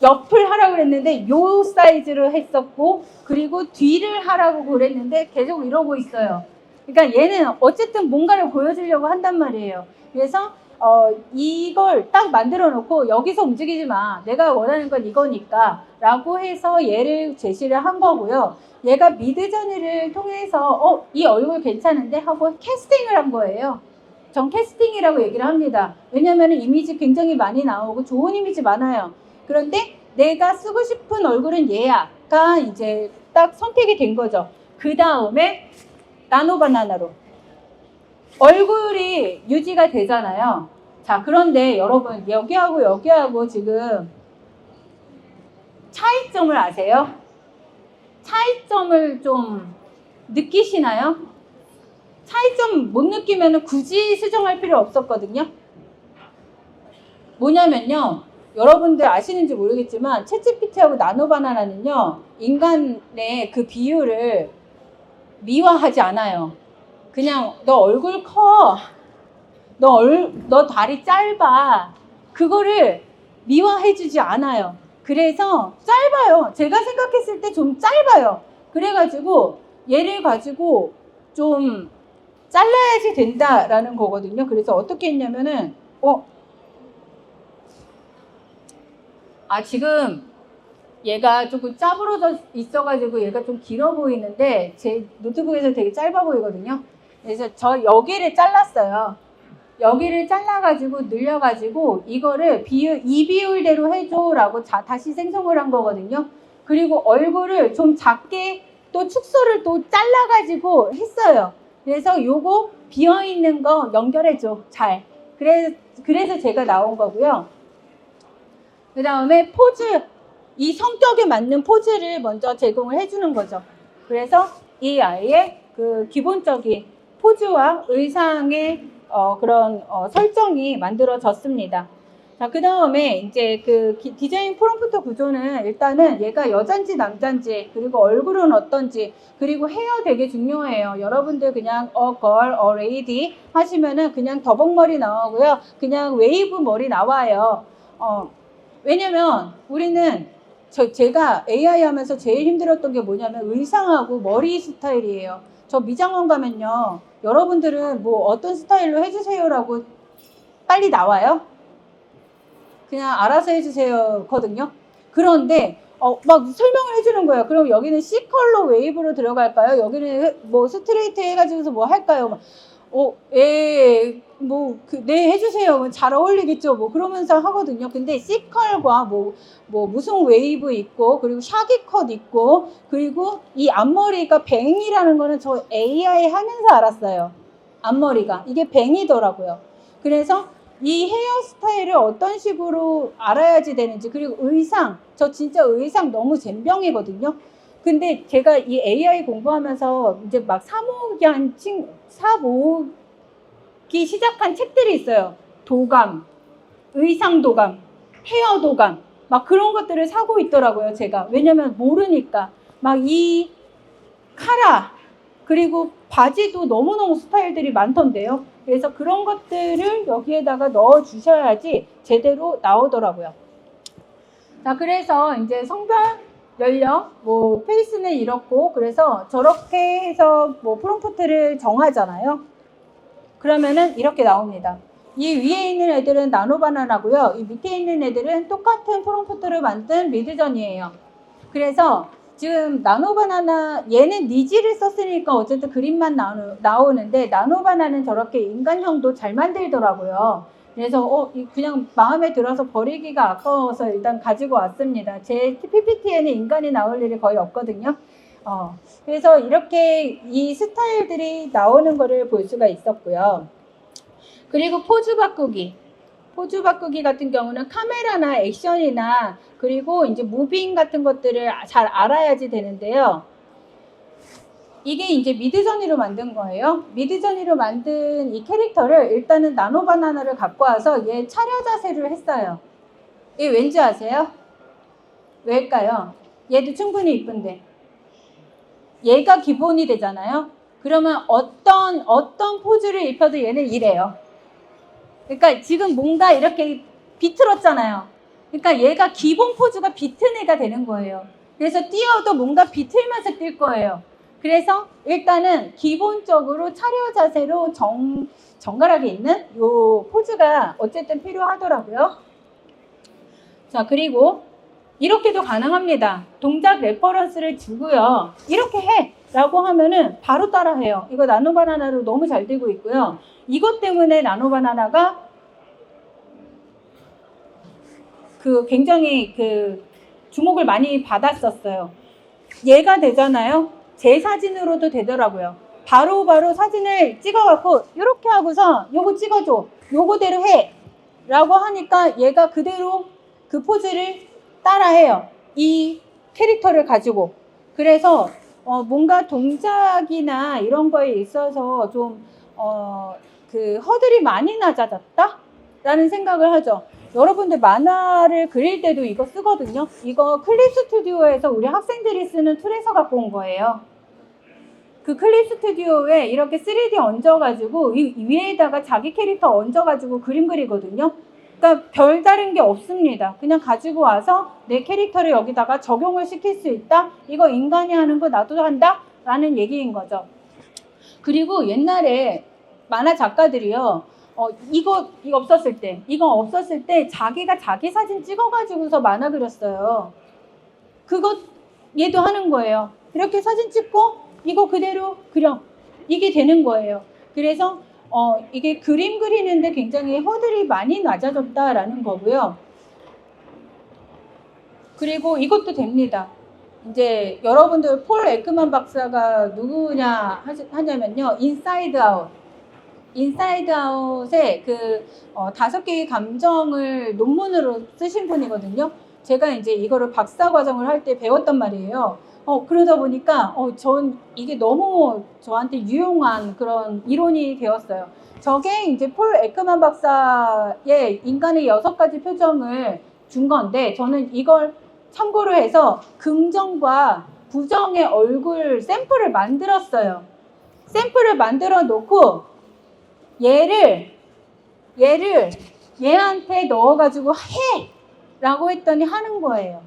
옆을 하라고 그랬는데 요 사이즈로 했었고, 그리고 뒤를 하라고 그랬는데 계속 이러고 있어요. 그러니까 얘는 어쨌든 뭔가를 보여주려고 한단 말이에요. 그래서 이걸 딱 만들어 놓고 여기서 움직이지 마. 내가 원하는 건 이거니까 라고 해서 얘를 제시를 한 거고요. 얘가 미드저니를 통해서 이 얼굴 괜찮은데 하고 캐스팅을 한 거예요. 전 캐스팅이라고 얘기를 합니다. 왜냐하면 이미지 굉장히 많이 나오고 좋은 이미지 많아요. 그런데 내가 쓰고 싶은 얼굴은 얘야가 이제 딱 선택이 된 거죠. 그 다음에 나노바나나로 얼굴이 유지가 되잖아요. 자, 그런데 여러분 여기하고 지금 차이점을 아세요? 차이점을 좀 느끼시나요? 차이점 못 느끼면 굳이 수정할 필요 없었거든요. 뭐냐면요, 여러분들 아시는지 모르겠지만 챗GPT하고 나노바나나는요, 인간의 그 비율을 미화하지 않아요. 그냥 너 얼굴 커, 너 다리 짧아, 그거를 미화해주지 않아요. 그래서 짧아요. 제가 생각했을 때 좀 짧아요. 그래가지고 얘를 가지고 좀 잘라야지 된다라는 거거든요. 그래서 어떻게 했냐면은 지금 얘가 조금 짜부러져 있어가지고 얘가 좀 길어 보이는데 제 노트북에서 되게 짧아 보이거든요. 그래서 여기를 잘랐어요. 여기를 잘라가지고 늘려가지고 이거를 이 비율대로 해줘라고 다시 생성을 한 거거든요. 그리고 얼굴을 좀 작게 또 축소를 또 잘라가지고 했어요. 그래서 요거 비어있는 거 연결해줘. 잘. 그래서 제가 나온 거고요. 그 다음에 포즈. 이 성격에 맞는 포즈를 먼저 제공을 해주는 거죠. 그래서 이 아이의 그 기본적인 포즈와 의상의 그런 설정이 만들어졌습니다. 자, 그 다음에 이제 그 디자인 프롬프트 구조는 일단은 얘가 여잔지 남잔지, 그리고 얼굴은 어떤지, 그리고 헤어 되게 중요해요. 여러분들 그냥 girl, lady 하시면은 그냥 더벅머리 나오고요. 그냥 웨이브 머리 나와요. 왜냐면 우리는 제가 AI 하면서 제일 힘들었던 게 뭐냐면 의상하고 머리 스타일이에요. 저 미장원 가면요. 여러분들은 뭐 어떤 스타일로 해주세요라고 빨리 나와요? 그냥 알아서 해주세요 거든요. 그런데 막 설명을 해주는 거예요. 그럼 여기는 C 컬러 웨이브로 들어갈까요? 여기는 뭐 스트레이트 해가지고서 뭐 할까요? 네 해주세요. 잘 어울리겠죠. 뭐 그러면서 하거든요. 근데 C 컬과 뭐 무슨 웨이브 있고, 그리고 샤기 컷 있고, 그리고 이 앞머리가 뱅이라는 거는 저 AI 하면서 알았어요. 앞머리가 이게 뱅이더라고요. 그래서 이 헤어스타일을 어떤 식으로 알아야지 되는지, 그리고 의상, 저 진짜 의상 너무 젬병이거든요. 근데 제가 이 AI 공부하면서 이제 막 사모기 시작한 책들이 있어요. 도감, 의상 도감, 헤어 도감, 막 그런 것들을 사고 있더라고요, 제가. 왜냐면 모르니까. 막 이 카라, 그리고 바지도 너무너무 스타일들이 많던데요. 그래서 그런 것들을 여기에다가 넣어 주셔야지 제대로 나오더라고요. 자, 그래서 이제 성별, 연령, 뭐 페이스는 이렇고, 그래서 저렇게 해서 뭐 프롬프트를 정하잖아요. 그러면은 이렇게 나옵니다. 이 위에 있는 애들은 나노바나나고요. 이 밑에 있는 애들은 똑같은 프롬프트를 만든 미드전이에요. 그래서 지금 나노바나나, 얘는 니지를 썼으니까 어쨌든 그림만 나오는데, 나노바나나는 저렇게 인간형도 잘 만들더라고요. 그래서 그냥 마음에 들어서 버리기가 아까워서 일단 가지고 왔습니다. 제 PPT에는 인간이 나올 일이 거의 없거든요. 그래서 이렇게 이 스타일들이 나오는 거를 볼 수가 있었고요. 그리고 포즈 바꾸기. 포즈 바꾸기 같은 경우는 카메라나 액션이나 그리고 이제 무빙 같은 것들을 잘 알아야지 되는데요. 이게 이제 미드저니로 만든 거예요. 미드저니로 만든 이 캐릭터를 일단은 나노바나나를 갖고 와서 얘 차려 자세를 했어요. 이게 왠지 아세요? 왜일까요? 얘도 충분히 이쁜데. 얘가 기본이 되잖아요. 그러면 어떤 포즈를 입혀도 얘는 이래요. 그러니까 지금 뭔가 이렇게 비틀었잖아요. 그러니까 얘가 기본 포즈가 비튼 애가 되는 거예요. 그래서 뛰어도 뭔가 비틀면서 뛸 거예요. 그래서 일단은 기본적으로 차려 자세로 정갈하게 있는 요 포즈가 어쨌든 필요하더라고요. 자, 그리고 이렇게도 가능합니다. 동작 레퍼런스를 주고요. 이렇게 해! 라고 하면은 바로 따라해요. 이거 나노바나나로 너무 잘 되고 있고요. 이것 때문에 나노바나나가 굉장히 주목을 많이 받았었어요. 얘가 되잖아요. 제 사진으로도 되더라고요. 바로 사진을 찍어갖고 이렇게 하고서 요거 찍어줘. 요거대로 해. 라고 하니까 얘가 그대로 그 포즈를 따라해요. 이 캐릭터를 가지고. 그래서 뭔가 동작이나 이런 거에 있어서 좀 허들이 많이 낮아졌다? 라는 생각을 하죠. 여러분들 만화를 그릴 때도 이거 쓰거든요. 이거 클립 스튜디오에서 우리 학생들이 쓰는 툴에서 갖고 온 거예요. 그 클립 스튜디오에 이렇게 3D 얹어가지고 위에다가 자기 캐릭터 얹어가지고 그림 그리거든요. 그러니까 별다른 게 없습니다. 그냥 가지고 와서 내 캐릭터를 여기다가 적용을 시킬 수 있다. 이거 인간이 하는 거 나도 한다. 라는 얘기인 거죠. 그리고 옛날에 만화 작가들이요. 이거 없었을 때 자기가 자기 사진 찍어가지고서 만화 그렸어요. 그거 얘도 하는 거예요. 이렇게 사진 찍고 이거 그대로 그려. 이게 되는 거예요. 그래서 이게 그림 그리는데 굉장히 허들이 많이 낮아졌다라는 거고요. 그리고 이것도 됩니다. 이제 여러분들 폴 에크만 박사가 누구냐 하냐면요. 인사이드 아웃. 인사이드 아웃의 5개의 감정을 논문으로 쓰신 분이거든요. 제가 이제 이거를 박사 과정을 할 때 배웠단 말이에요. 그러다 보니까 전 이게 너무 저한테 유용한 그런 이론이 되었어요. 저게 이제 폴 에크만 박사의 인간의 6가지 표정을 준 건데, 저는 이걸 참고로 해서 긍정과 부정의 얼굴 샘플을 만들었어요. 샘플을 만들어 놓고 얘를 얘한테 넣어가지고 해! 라고 했더니 하는 거예요.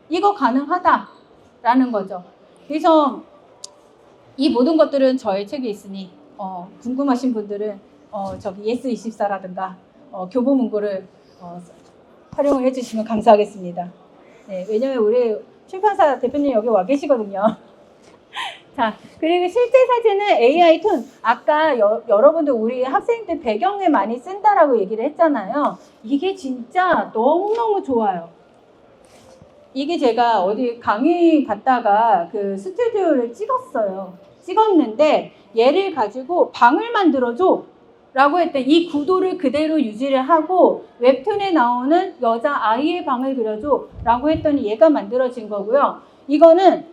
이거 가능하다라는 거죠. 그래서 이 모든 것들은 저의 책에 있으니 궁금하신 분들은 저기 예스24라든가 교보문고를 활용을 해주시면 감사하겠습니다. 네, 왜냐면 우리 출판사 대표님 여기 와 계시거든요. 자, 그리고 실제 사진은 AI 톤, 아까 여러분들 우리 학생들 배경에 많이 쓴다라고 얘기를 했잖아요. 이게 진짜 너무너무 좋아요. 이게 제가 어디 강의 갔다가 그 스튜디오를 찍었는데 얘를 가지고 방을 만들어줘 라고 했더니 이 구도를 그대로 유지를 하고 웹툰에 나오는 여자 아이의 방을 그려줘 라고 했더니 얘가 만들어진 거고요. 이거는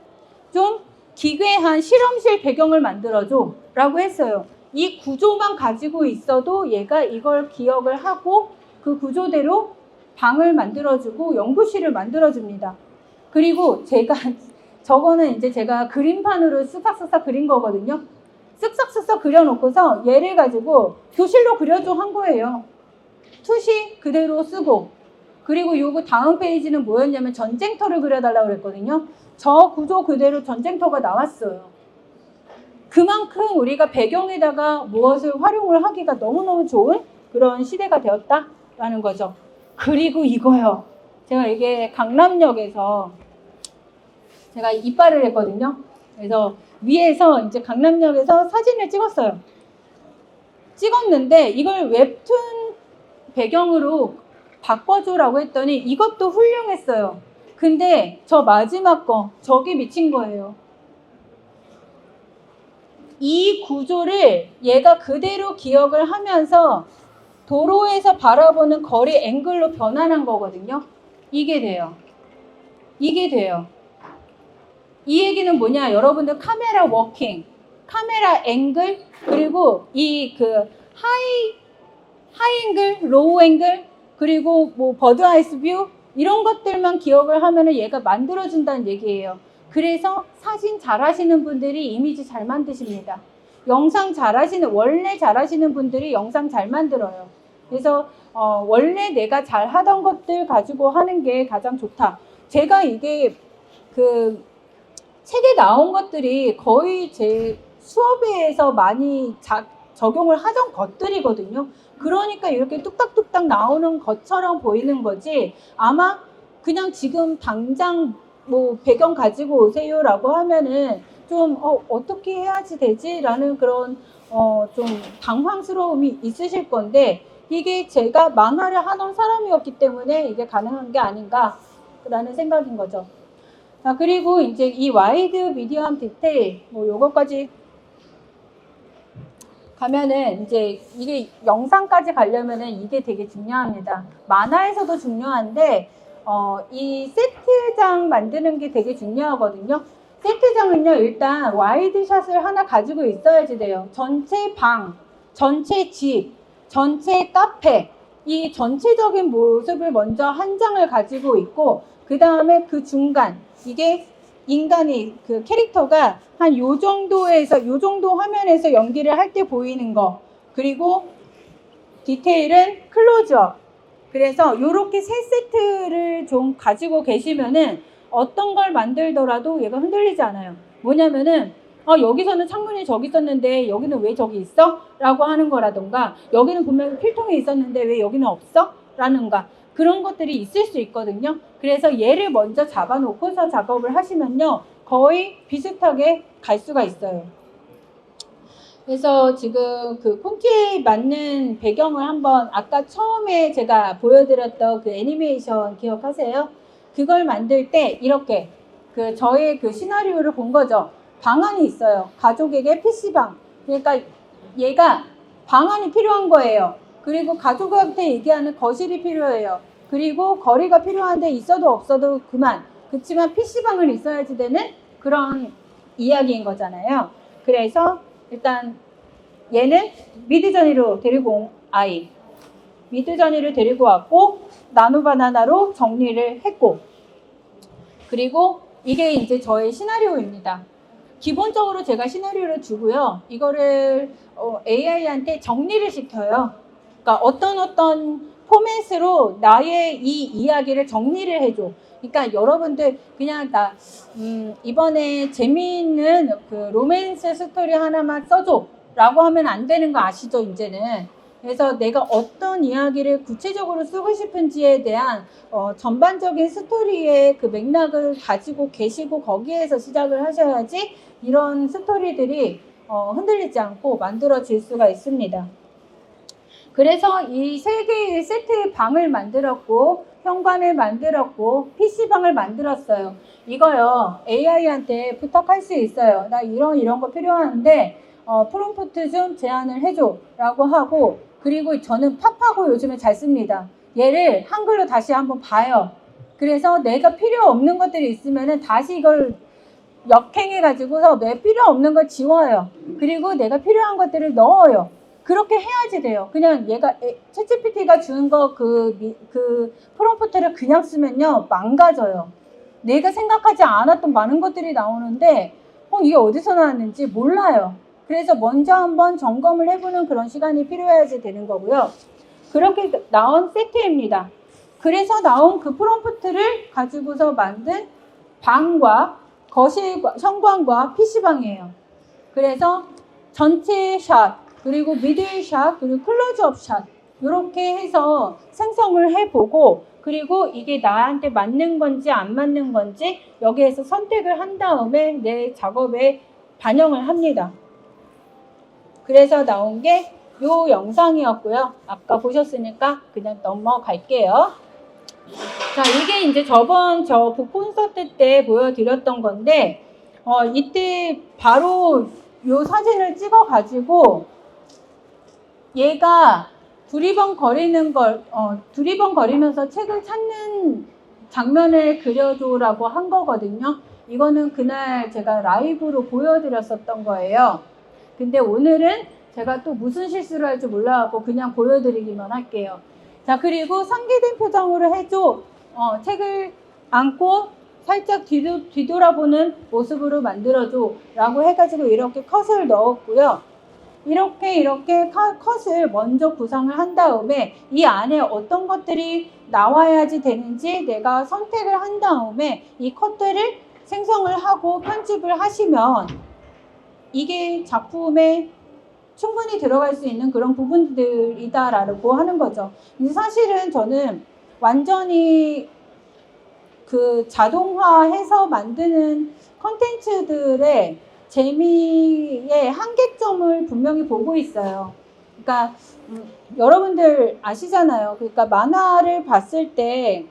좀 기괴한 실험실 배경을 만들어줘 라고 했어요. 이 구조만 가지고 있어도 얘가 이걸 기억을 하고 그 구조대로 방을 만들어주고 연구실을 만들어줍니다. 그리고 저거는 이제 제가 그림판으로 쓱싹쓱싹 그린 거거든요. 쓱싹쓱싹 그려놓고서 얘를 가지고 교실로 그려줘 한 거예요. 투시 그대로 쓰고, 그리고 요거 다음 페이지는 뭐였냐면 전쟁터를 그려달라고 그랬거든요. 저 구조 그대로 전쟁터가 나왔어요. 그만큼 우리가 배경에다가 무엇을 활용을 하기가 너무너무 좋은 그런 시대가 되었다라는 거죠. 그리고 이거요. 제가 이게 강남역에서 제가 이빨을 했거든요. 그래서 위에서 이제 강남역에서 사진을 찍었어요. 찍었는데 이걸 웹툰 배경으로 바꿔줘라고 했더니 이것도 훌륭했어요. 근데 저 마지막 거, 저게 미친 거예요. 이 구조를 얘가 그대로 기억을 하면서 도로에서 바라보는 거리 앵글로 변환한 거거든요. 이게 돼요. 이 얘기는 뭐냐? 여러분들 카메라 워킹, 카메라 앵글, 그리고 이 그 하이 앵글, 로우 앵글, 그리고 뭐 버드 아이스 뷰 이런 것들만 기억을 하면은 얘가 만들어준다는 얘기예요. 그래서 사진 잘하시는 분들이 이미지 잘 만드십니다. 영상 원래 잘하시는 분들이 영상 잘 만들어요. 그래서 원래 내가 잘 하던 것들 가지고 하는 게 가장 좋다. 제가 이게 그 책에 나온 것들이 거의 제 수업에서 많이 적용을 하던 것들이거든요. 그러니까 이렇게 뚝딱뚝딱 나오는 것처럼 보이는 거지, 아마 그냥 지금 당장 뭐 배경 가지고 오세요라고 하면은 좀 어떻게 해야지 되지라는 그런 좀 당황스러움이 있으실 건데, 이게 제가 만화를 하던 사람이었기 때문에 이게 가능한 게 아닌가라는 생각인 거죠. 자, 그리고 이제 이 와이드 미디엄 디테일 요것까지 가면은 이제 이게 영상까지 가려면은 이게 되게 중요합니다. 만화에서도 중요한데 이 세트장 만드는 게 되게 중요하거든요. 세트장은요, 일단 와이드샷을 하나 가지고 있어야지 돼요. 전체 방, 전체 집, 전체 카페, 이 전체적인 모습을 먼저 한 장을 가지고 있고, 그 다음에 그 중간, 이게 인간이 그 캐릭터가 한 요 정도에서 요 정도 화면에서 연기를 할 때 보이는 거, 그리고 디테일은 클로즈업. 그래서 요렇게 세 세트를 좀 가지고 계시면은 어떤 걸 만들더라도 얘가 흔들리지 않아요. 뭐냐면은 여기서는 창문이 저기 있었는데 여기는 왜 저기 있어? 라고 하는 거라던가, 여기는 분명히 필통이 있었는데 왜 여기는 없어? 라는가, 그런 것들이 있을 수 있거든요. 그래서 얘를 먼저 잡아놓고서 작업을 하시면요, 거의 비슷하게 갈 수가 있어요. 그래서 지금 그 콘티에 맞는 배경을 한번, 아까 처음에 제가 보여드렸던 그 애니메이션 기억하세요? 그걸 만들 때 이렇게 저의 그 시나리오를 본 거죠. 방안이 있어요. 가족에게 PC방. 그러니까 얘가 방안이 필요한 거예요. 그리고 가족한테 얘기하는 거실이 필요해요. 그리고 거리가 필요한데 있어도 없어도 그만. 그렇지만 PC방은 있어야지 되는 그런 이야기인 거잖아요. 그래서 일단 얘는 미드저니로 데리고 온 미드저니를 데리고 왔고 나노바나나로 정리를 했고, 그리고 이게 이제 저의 시나리오입니다. 기본적으로 제가 시나리오를 주고요. 이거를 AI한테 정리를 시켜요. 그러니까 어떤 포맷으로 나의 이 이야기를 정리를 해줘. 그러니까 여러분들 그냥 이번에 재미있는 그 로맨스 스토리 하나만 써줘 라고 하면 안 되는 거 아시죠, 이제는. 그래서 내가 어떤 이야기를 구체적으로 쓰고 싶은지에 대한 전반적인 스토리의 그 맥락을 가지고 계시고 거기에서 시작을 하셔야지 이런 스토리들이 흔들리지 않고 만들어질 수가 있습니다. 그래서 이 세 개의 세트 방을 만들었고, 현관을 만들었고, PC방을 만들었어요. 이거요, AI한테 부탁할 수 있어요. 나 이런 거 필요한데, 프롬프트 좀 제안을 해줘. 라고 하고, 그리고 저는 팝하고 요즘에 잘 씁니다. 얘를 한글로 다시 한번 봐요. 그래서 내가 필요 없는 것들이 있으면은 다시 이걸 역행해가지고서 내 필요 없는 걸 지워요. 그리고 내가 필요한 것들을 넣어요. 그렇게 해야지 돼요. 그냥 얘가 챗GPT가 준 거 그 프롬프트를 그냥 쓰면요 망가져요. 내가 생각하지 않았던 많은 것들이 나오는데 이게 어디서 나왔는지 몰라요. 그래서 먼저 한번 점검을 해보는 그런 시간이 필요해야지 되는 거고요. 그렇게 나온 세트입니다. 그래서 나온 그 프롬프트를 가지고서 만든 방과 거실과 현관과 PC방이에요. 그래서 전체 샷, 그리고 미들 샷, 그리고 클로즈업 샷 이렇게 해서 생성을 해보고, 그리고 이게 나한테 맞는 건지 안 맞는 건지 여기에서 선택을 한 다음에 내 작업에 반영을 합니다. 그래서 나온 게 이 영상이었고요. 아까 보셨으니까 그냥 넘어갈게요. 자, 이게 이제 저 북콘서트 때 보여드렸던 건데, 이때 바로 이 사진을 찍어가지고 얘가 두리번거리면서 책을 찾는 장면을 그려줘라고 한 거거든요. 이거는 그날 제가 라이브로 보여드렸었던 거예요. 근데 오늘은 제가 또 무슨 실수를 할지 몰라갖고 그냥 보여드리기만 할게요. 자, 그리고 상기된 표정으로 해줘. 책을 안고 살짝 뒤돌아보는 모습으로 만들어줘 라고 해가지고 이렇게 컷을 넣었고요. 이렇게 컷을 먼저 구상을 한 다음에 이 안에 어떤 것들이 나와야지 되는지 내가 선택을 한 다음에 이 컷들을 생성을 하고 편집을 하시면 이게 작품에 충분히 들어갈 수 있는 그런 부분들이다라고 하는 거죠. 사실은 저는 완전히 그 자동화해서 만드는 컨텐츠들의 재미의 한계점을 분명히 보고 있어요. 그러니까 여러분들 아시잖아요. 그러니까 만화를 봤을 때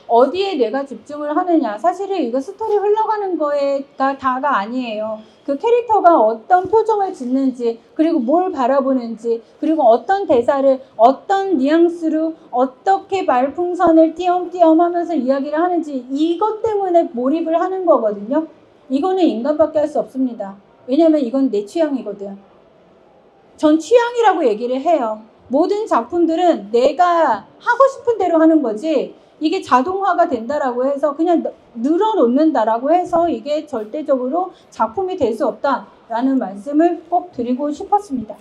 어디에 내가 집중을 하느냐. 사실은 이거 스토리 흘러가는 거가 다가 아니에요. 그 캐릭터가 어떤 표정을 짓는지, 그리고 뭘 바라보는지, 그리고 어떤 대사를 어떤 뉘앙스로 어떻게 말풍선을 띄엄띄엄 하면서 이야기를 하는지, 이것 때문에 몰입을 하는 거거든요. 이거는 인간밖에 할 수 없습니다. 왜냐면 이건 내 취향이거든. 전 취향이라고 얘기를 해요. 모든 작품들은 내가 하고 싶은 대로 하는 거지, 이게 자동화가 된다라고 해서 그냥 늘어놓는다라고 해서 이게 절대적으로 작품이 될 수 없다라는 말씀을 꼭 드리고 싶었습니다.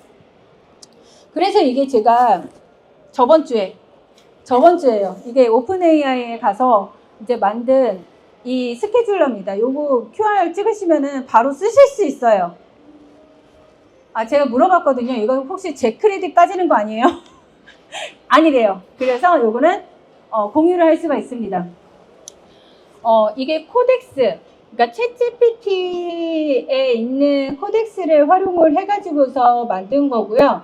그래서 이게 제가 저번 주에요. 이게 오픈 AI에 가서 이제 만든 이 스케줄러입니다. 요거 QR 찍으시면은 바로 쓰실 수 있어요. 제가 물어봤거든요. 이거 혹시 제 크레딧 까지는 거 아니에요? 아니래요. 그래서 요거는 공유를 할 수가 있습니다. 이게 코덱스, 그러니까 챗GPT에 있는 코덱스를 활용을 해가지고서 만든 거고요.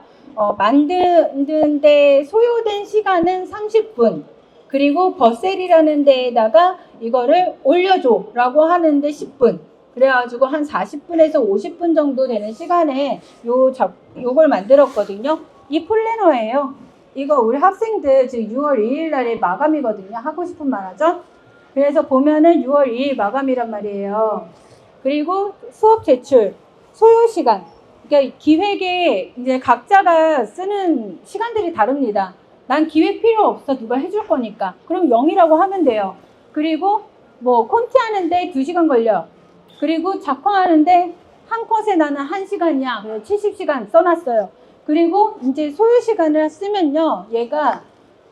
만드는데 소요된 시간은 30분. 그리고 버셀이라는 데에다가 이거를 올려줘 라고 하는데 10분. 그래가지고 한 40분에서 50분 정도 되는 시간에 요걸 만들었거든요. 이 플래너예요. 이거 우리 학생들 지금 6월 2일 날에 마감이거든요. 하고 싶은 만화죠. 그래서 보면은 6월 2일 마감이란 말이에요. 그리고 수업 제출, 소요 시간. 그러니까 기획에 이제 각자가 쓰는 시간들이 다릅니다. 난 기획 필요 없어. 누가 해줄 거니까. 그럼 0이라고 하면 돼요. 그리고 뭐 콘티 하는데 2시간 걸려. 그리고 작화하는데 한 컷에 나는 1시간이야. 그래서 70시간 써놨어요. 그리고 이제 소요 시간을 쓰면요. 얘가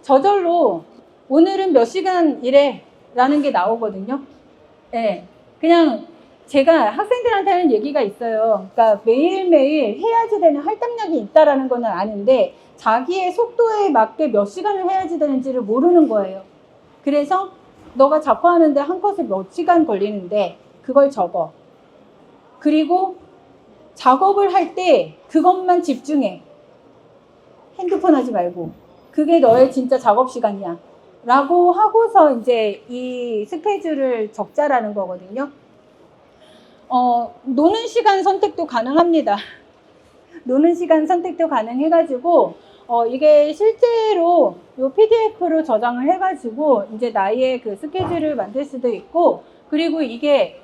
저절로 오늘은 몇 시간 일해 라는 게 나오거든요. 네. 그냥 제가 학생들한테 하는 얘기가 있어요. 그러니까 매일매일 해야지 되는 할당량이 있다라는 거는 아는데 자기의 속도에 맞게 몇 시간을 해야지 되는지를 모르는 거예요. 그래서 너가 작화하는데 한 컷에 몇 시간 걸리는데 그걸 적어. 그리고 작업을 할 때 그것만 집중해. 핸드폰 하지 말고. 그게 너의 진짜 작업 시간이야. 라고 하고서 이제 이 스케줄을 적자라는 거거든요. 노는 시간 선택도 가능합니다. 노는 시간 선택도 가능해가지고, 이게 실제로 요 PDF로 저장을 해가지고, 이제 나의 그 스케줄을 만들 수도 있고, 그리고 이게,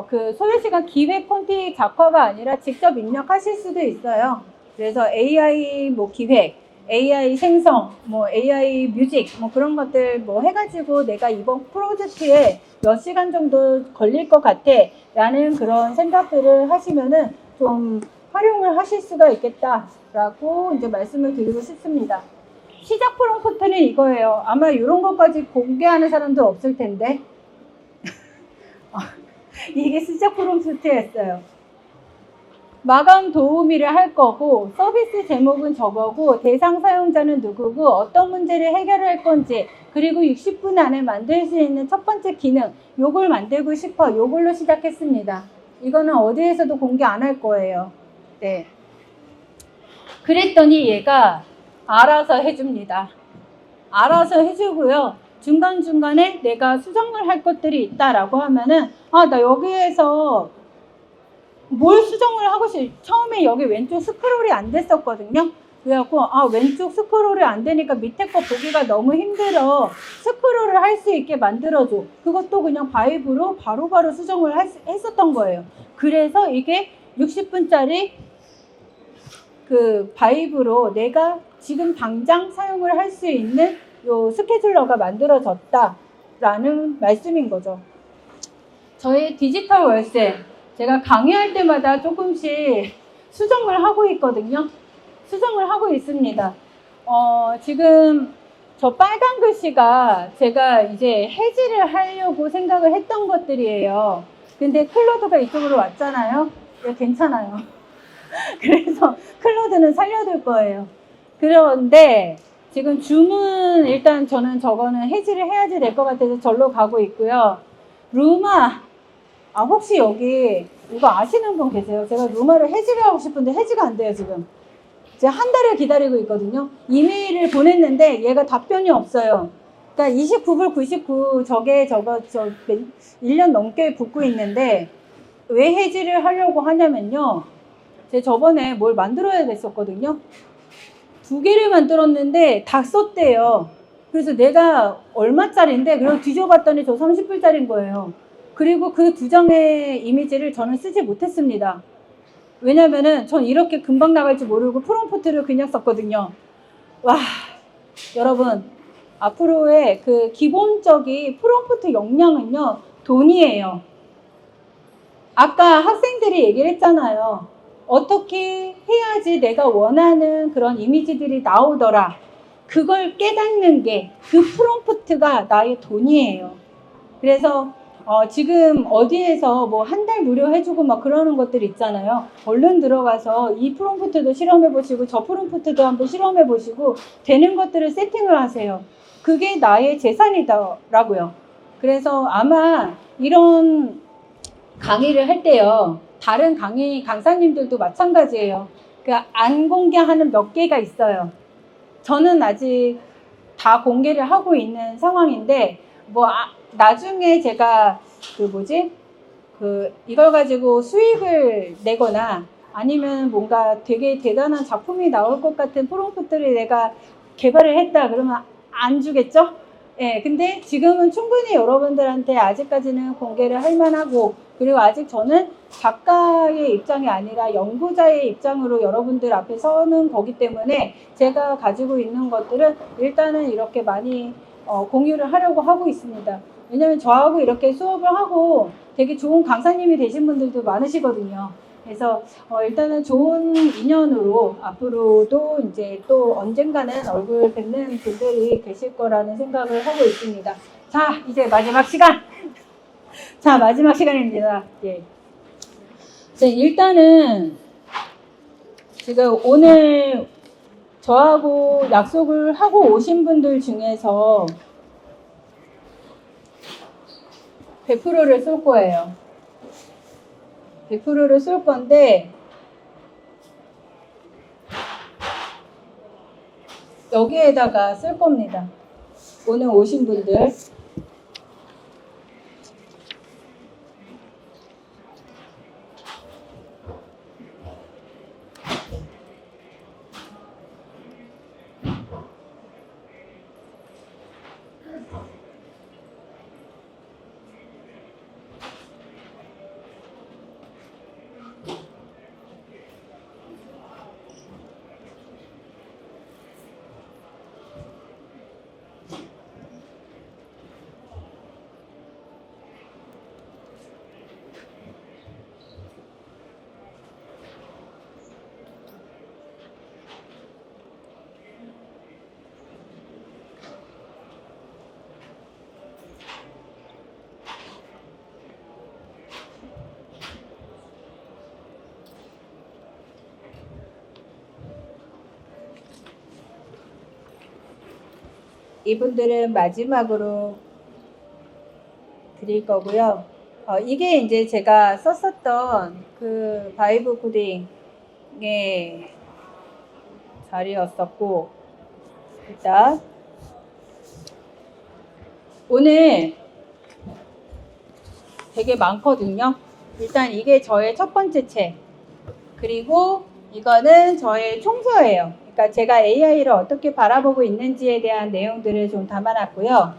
그 소요시간 기획 콘티 작화가 아니라 직접 입력하실 수도 있어요. 그래서 AI 뭐 기획, AI 생성, 뭐 AI 뮤직, 뭐 그런 것들 뭐 해가지고 내가 이번 프로젝트에 몇 시간 정도 걸릴 것 같아 라는 그런 생각들을 하시면은 좀 활용을 하실 수가 있겠다라고 이제 말씀을 드리고 싶습니다. 시작 프롬프트는 이거예요. 아마 이런 것까지 공개하는 사람도 없을 텐데. 이게 시작 프롬프트였어요. 마감 도우미를 할 거고 서비스 제목은 저거고 대상 사용자는 누구고 어떤 문제를 해결할 건지 그리고 60분 안에 만들 수 있는 첫 번째 기능 요걸 만들고 싶어 요걸로 시작했습니다. 이거는 어디에서도 공개 안 할 거예요. 네. 그랬더니 얘가 알아서 해줍니다. 알아서 해주고요. 중간중간에 내가 수정을 할 것들이 있다라고 하면은 나 여기에서 뭘 수정을 하고 처음에 여기 왼쪽 스크롤이 안 됐었거든요. 그래갖고 왼쪽 스크롤이 안 되니까 밑에 거 보기가 너무 힘들어. 스크롤을 할 수 있게 만들어줘. 그것도 그냥 바이브로 바로바로 수정을 했었던 거예요. 그래서 이게 60분짜리 그 바이브로 내가 지금 당장 사용을 할 수 있는 요 스케줄러가 만들어졌다라는 말씀인 거죠. 저희 디지털 월세 제가 강의할 때마다 조금씩 수정을 하고 있거든요. 수정을 하고 있습니다. 지금 저 빨간 글씨가 제가 이제 해지를 하려고 생각을 했던 것들이에요. 근데 클로드가 이쪽으로 왔잖아요. 괜찮아요. 그래서 클로드는 살려둘 거예요. 그런데 지금 줌은 일단 저는 저거는 해지를 해야지 될 것 같아서 절로 가고 있고요. 루마 혹시 여기 이거 아시는 분 계세요? 제가 루마를 해지를 하고 싶은데 해지가 안 돼요 지금. 제가 한 달을 기다리고 있거든요. 이메일을 보냈는데 얘가 답변이 없어요. 그러니까 29불 99 저 1년 넘게 붙고 있는데 왜 해지를 하려고 하냐면요. 제가 저번에 뭘 만들어야 됐었거든요. 2개를 만들었는데 다 썼대요. 그래서 내가 얼마짜리인데 그리고 뒤져봤더니 저 30불짜리인 거예요. 그리고 그 2장의 이미지를 저는 쓰지 못했습니다. 왜냐면은 전 이렇게 금방 나갈지 모르고 프롬프트를 그냥 썼거든요. 와, 여러분 앞으로의 그 기본적인 프롬프트 역량은요 돈이에요. 아까 학생들이 얘기를 했잖아요. 어떻게 해야지 내가 원하는 그런 이미지들이 나오더라. 그걸 깨닫는 게 그 프롬프트가 나의 돈이에요. 그래서 지금 어디에서 뭐 한 달 무료 해주고 막 그러는 것들 있잖아요. 얼른 들어가서 이 프롬프트도 실험해 보시고 저 프롬프트도 한번 실험해 보시고 되는 것들을 세팅을 하세요. 그게 나의 재산이더라고요. 그래서 아마 이런 강의를 할 때요. 다른 강사님들도 마찬가지예요. 그러니까 안 공개하는 몇 개가 있어요. 저는 아직 다 공개를 하고 있는 상황인데 나중에 제가 이걸 가지고 수익을 내거나 아니면 뭔가 되게 대단한 작품이 나올 것 같은 프롬프트를 내가 개발을 했다 그러면 안 주겠죠? 예, 근데 지금은 충분히 여러분들한테 아직까지는 공개를 할 만하고 그리고 아직 저는 작가의 입장이 아니라 연구자의 입장으로 여러분들 앞에 서는 거기 때문에 제가 가지고 있는 것들은 일단은 이렇게 많이 공유를 하려고 하고 있습니다. 왜냐면 저하고 이렇게 수업을 하고 되게 좋은 강사님이 되신 분들도 많으시거든요. 그래서 일단은 좋은 인연으로 앞으로도 이제 또 언젠가는 얼굴 뵙는 분들이 계실 거라는 생각을 하고 있습니다. 자, 이제 마지막 시간. 자, 마지막 시간입니다. 예. 자, 일단은 지금 오늘 저하고 약속을 하고 오신 분들 중에서 100%를 쏠 거예요. 100%를 쏠 건데 여기에다가 쓸 겁니다. 오늘 오신 분들. 이분들은 마지막으로 드릴 거고요. 이게 이제 제가 썼었던 그 바이브 코딩의 자리였었고, 일단 오늘 되게 많거든요. 일단 이게 저의 첫 번째 책, 그리고 이거는 저의 총서예요. 그러니까 제가 AI를 어떻게 바라보고 있는지에 대한 내용들을 좀 담아놨고요.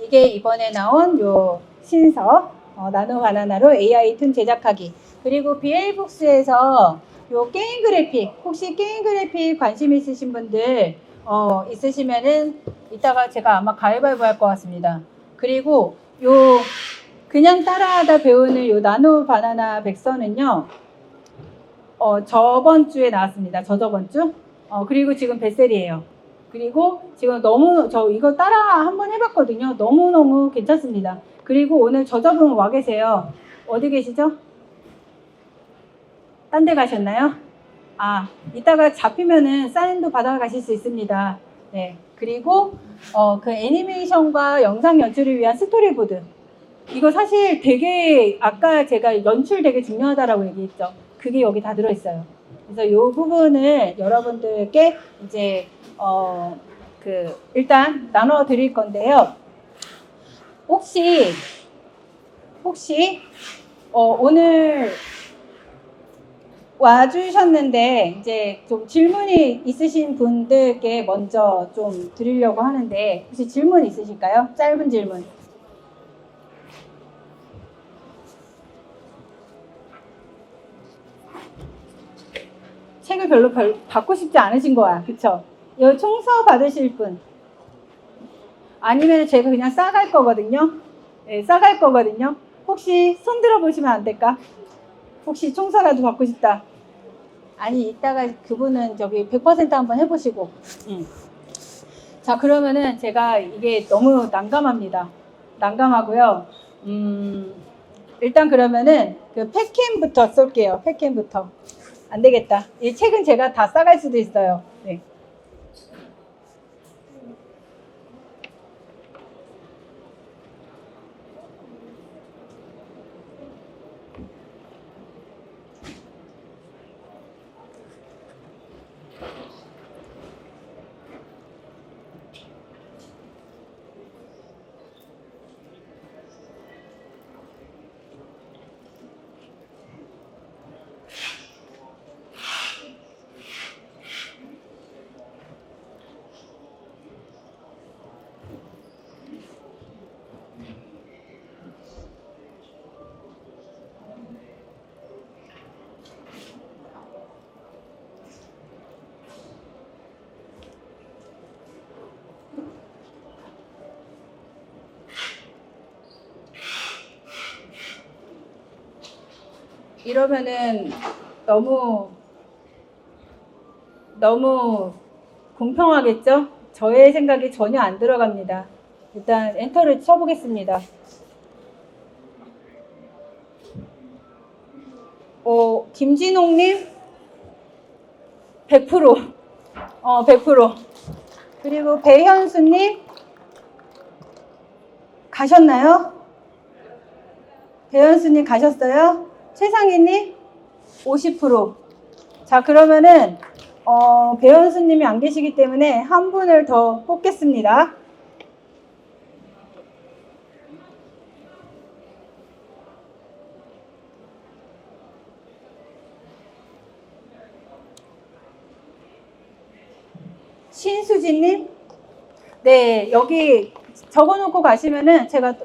이게 이번에 나온 요 신서 나노 바나나로 AI 툰 제작하기. 그리고 BL북스에서 요 게임 그래픽, 혹시 게임 그래픽 관심 있으신 분들 있으시면은 이따가 제가 아마 가위바위보 할 것 같습니다. 그리고 요 그냥 따라하다 배우는 요 나노 바나나 백서는요. 저번 주에 나왔습니다. 저번 주. 그리고 지금 베셀이에요. 그리고 지금 저 이거 따라 한번 해봤거든요. 너무너무 괜찮습니다. 그리고 오늘 저자분 와 계세요. 어디 계시죠? 딴 데 가셨나요? 이따가 잡히면은 사인도 받아가실 수 있습니다. 네. 그리고 그 애니메이션과 영상 연출을 위한 스토리보드. 이거 사실 되게 아까 제가 연출 되게 중요하다라고 얘기했죠. 그게 여기 다 들어있어요. 그래서 이 부분을 여러분들께 이제 일단 나눠 드릴 건데요. 혹시 오늘 와주셨는데 이제 좀 질문이 있으신 분들께 먼저 좀 드리려고 하는데 혹시 질문 있으실까요? 짧은 질문. 책을 별로 받고 싶지 않으신 거야. 그쵸? 이 총서 받으실 분. 아니면 제가 그냥 싸갈 거거든요. 네, 싸갈 거거든요. 혹시 손 들어보시면 안 될까? 혹시 총서라도 받고 싶다. 아니, 이따가 그분은 저기 100% 한번 해보시고. 자, 그러면은 제가 이게 너무 난감합니다. 난감하고요. 일단 그러면은 그 팩캠부터 쏠게요. 팩캠부터. 안 되겠다. 이 책은 제가 다 싸갈 수도 있어요. 네. 이러면은 너무 공평하겠죠? 저의 생각이 전혀 안 들어갑니다. 일단 엔터를 쳐보겠습니다. 김진홍님 100%. 100%. 그리고 배현수님 가셨나요? 배현수님 가셨어요? 최상희님 50%. 자, 그러면은 배현수님이 안 계시기 때문에 한 분을 더 뽑겠습니다. 신수진님? 네, 여기 적어놓고 가시면은 제가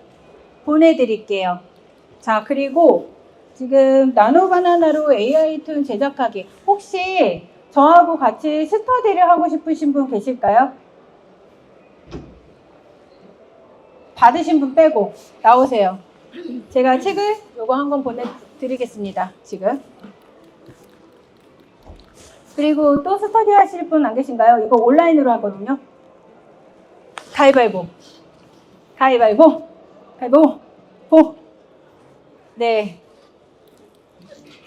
보내드릴게요. 자, 그리고 지금 나노바나나로 AI 툰 제작하기. 혹시 저하고 같이 스터디를 하고 싶으신 분 계실까요? 받으신 분 빼고 나오세요. 제가 책을 요거 한 권 보내드리겠습니다. 지금. 그리고 또 스터디 하실 분 안 계신가요? 이거 온라인으로 하거든요. 가위바위보. 가위바위보. 가위바위보. 보. 네.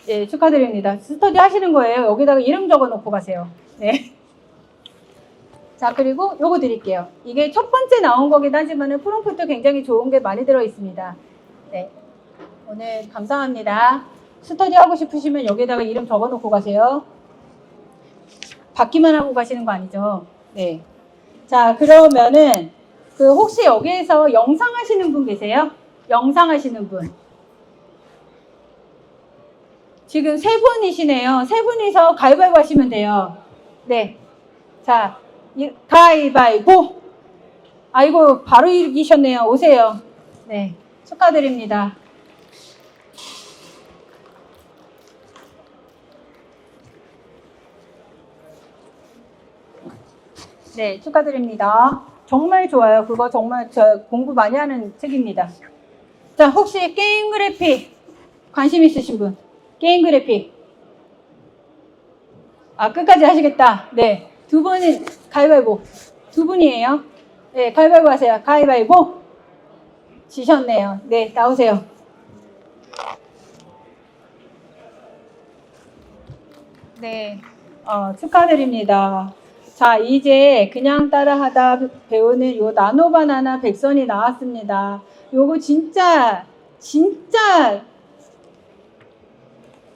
네, 축하드립니다. 스터디 하시는 거예요. 여기다가 이름 적어 놓고 가세요. 네. 자, 그리고 요거 드릴게요. 이게 첫 번째 나온 거긴 하지만은 프롬프트 굉장히 좋은 게 많이 들어 있습니다. 네. 오늘 감사합니다. 스터디 하고 싶으시면 여기다가 이름 적어 놓고 가세요. 받기만 하고 가시는 거 아니죠? 네. 자, 그러면은 혹시 여기에서 영상 하시는 분 계세요? 영상 하시는 분. 지금 3분이시네요. 3분이서 가위바위보 하시면 돼요. 네. 자, 가위바위보. 아이고, 바로 이기셨네요. 오세요. 네. 축하드립니다. 네, 축하드립니다. 정말 좋아요. 그거 정말 저 공부 많이 하는 책입니다. 자, 혹시 게임 그래픽 관심 있으신 분? 게임 그래픽. 아, 끝까지 하시겠다. 네. 두 분이 가위바위보. 두 분이에요. 네, 가위바위보 하세요. 가위바위보. 지셨네요. 네, 나오세요. 네. 축하드립니다. 자, 이제 그냥 따라하다 배우는 요 나노바나나 백선이 나왔습니다. 요거 진짜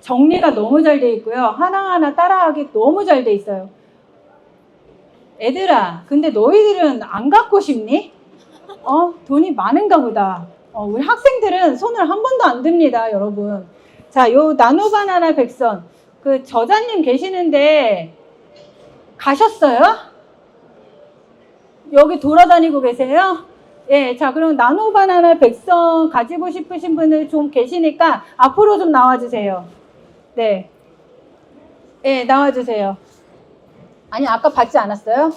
정리가 너무 잘 돼 있고요. 하나하나 따라하기 너무 잘 돼 있어요. 애들아, 근데 너희들은 안 갖고 싶니? 돈이 많은가 보다. 우리 학생들은 손을 한 번도 안 듭니다, 여러분. 자, 요 나노바나나 백선. 그 저자님 계시는데 가셨어요? 여기 돌아다니고 계세요? 예, 자, 그럼 나노바나나 백선 가지고 싶으신 분들 좀 계시니까 앞으로 좀 나와주세요. 네. 예, 나와주세요. 아니, 아까 받지 않았어요?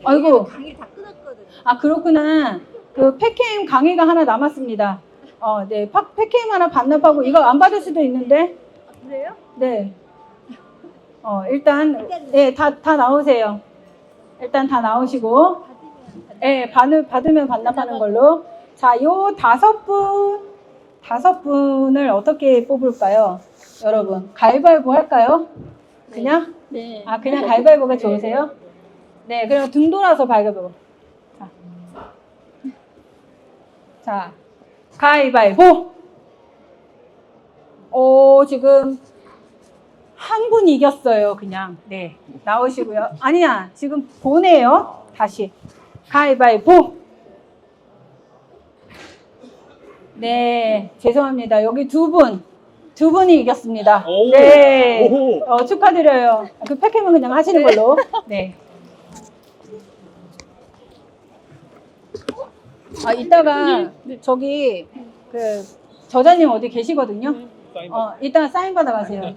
아이고. 강의 다 끊었거든요. 아, 그렇구나. 그 팩캠 강의가 하나 남았습니다. 네. 팩캠 하나 반납하고 이거 안 받을 수도 있는데. 아, 그래요? 네. 일단, 예, 다 나오세요. 일단 다 나오시고. 예, 받으면 반납하는 걸로. 자, 요 5분을 어떻게 뽑을까요? 여러분, 가위바위보 할까요? 그냥? 네. 아, 그냥 가위바위보가 좋으세요? 네, 그럼 등 돌아서 가위바위보. 자, 가위바위보. 지금 한 분 이겼어요, 그냥. 네, 나오시고요. 아니야, 지금 보내요. 다시. 가위바위보. 네, 죄송합니다. 여기 두 분이 이겼습니다. 네, 축하드려요. 그 팩캠은 그냥 하시는 걸로. 네. 아, 이따가 저기 그 저자님 어디 계시거든요. 이따가 사인 받아가세요.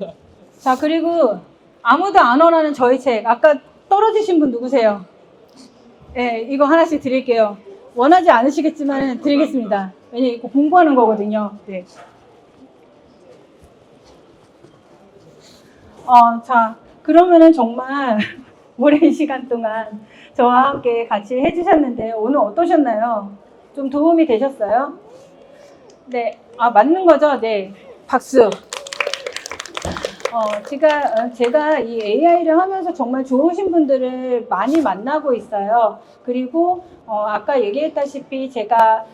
자, 그리고 아무도 안 원하는 저희 책. 아까 떨어지신 분 누구세요? 네, 이거 하나씩 드릴게요. 원하지 않으시겠지만 드리겠습니다. 왜냐면 이거 공부하는 거거든요. 네. 자, 그러면은 정말 오랜 시간 동안 저와 함께 같이 해주셨는데 오늘 어떠셨나요? 좀 도움이 되셨어요? 네, 맞는 거죠? 네, 박수. 제가 이 AI를 하면서 정말 좋으신 분들을 많이 만나고 있어요. 그리고 아까 얘기했다시피 제가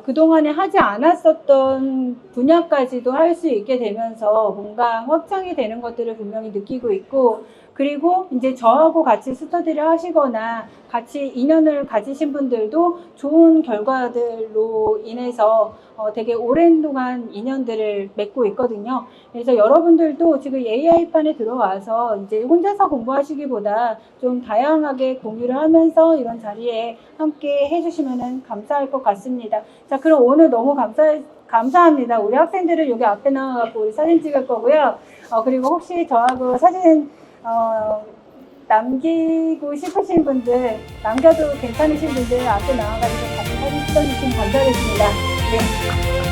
그동안에 하지 않았었던 분야까지도 할 수 있게 되면서 뭔가 확장이 되는 것들을 분명히 느끼고 있고, 그리고 이제 저하고 같이 스터디를 하시거나 같이 인연을 가지신 분들도 좋은 결과들로 인해서 되게 오랜 동안 인연들을 맺고 있거든요. 그래서 여러분들도 지금 AI판에 들어와서 이제 혼자서 공부하시기보다 좀 다양하게 공유를 하면서 이런 자리에 함께 해주시면 감사할 것 같습니다. 자, 그럼 오늘 너무 감사합니다. 우리 학생들을 여기 앞에 나와갖고 우리 사진 찍을 거고요. 그리고 혹시 저하고 사진 남기고 싶으신 분들, 남겨도 괜찮으신 분들 앞에 나와가지고 같이 사진 찍어주시면 감사하겠습니다. 네.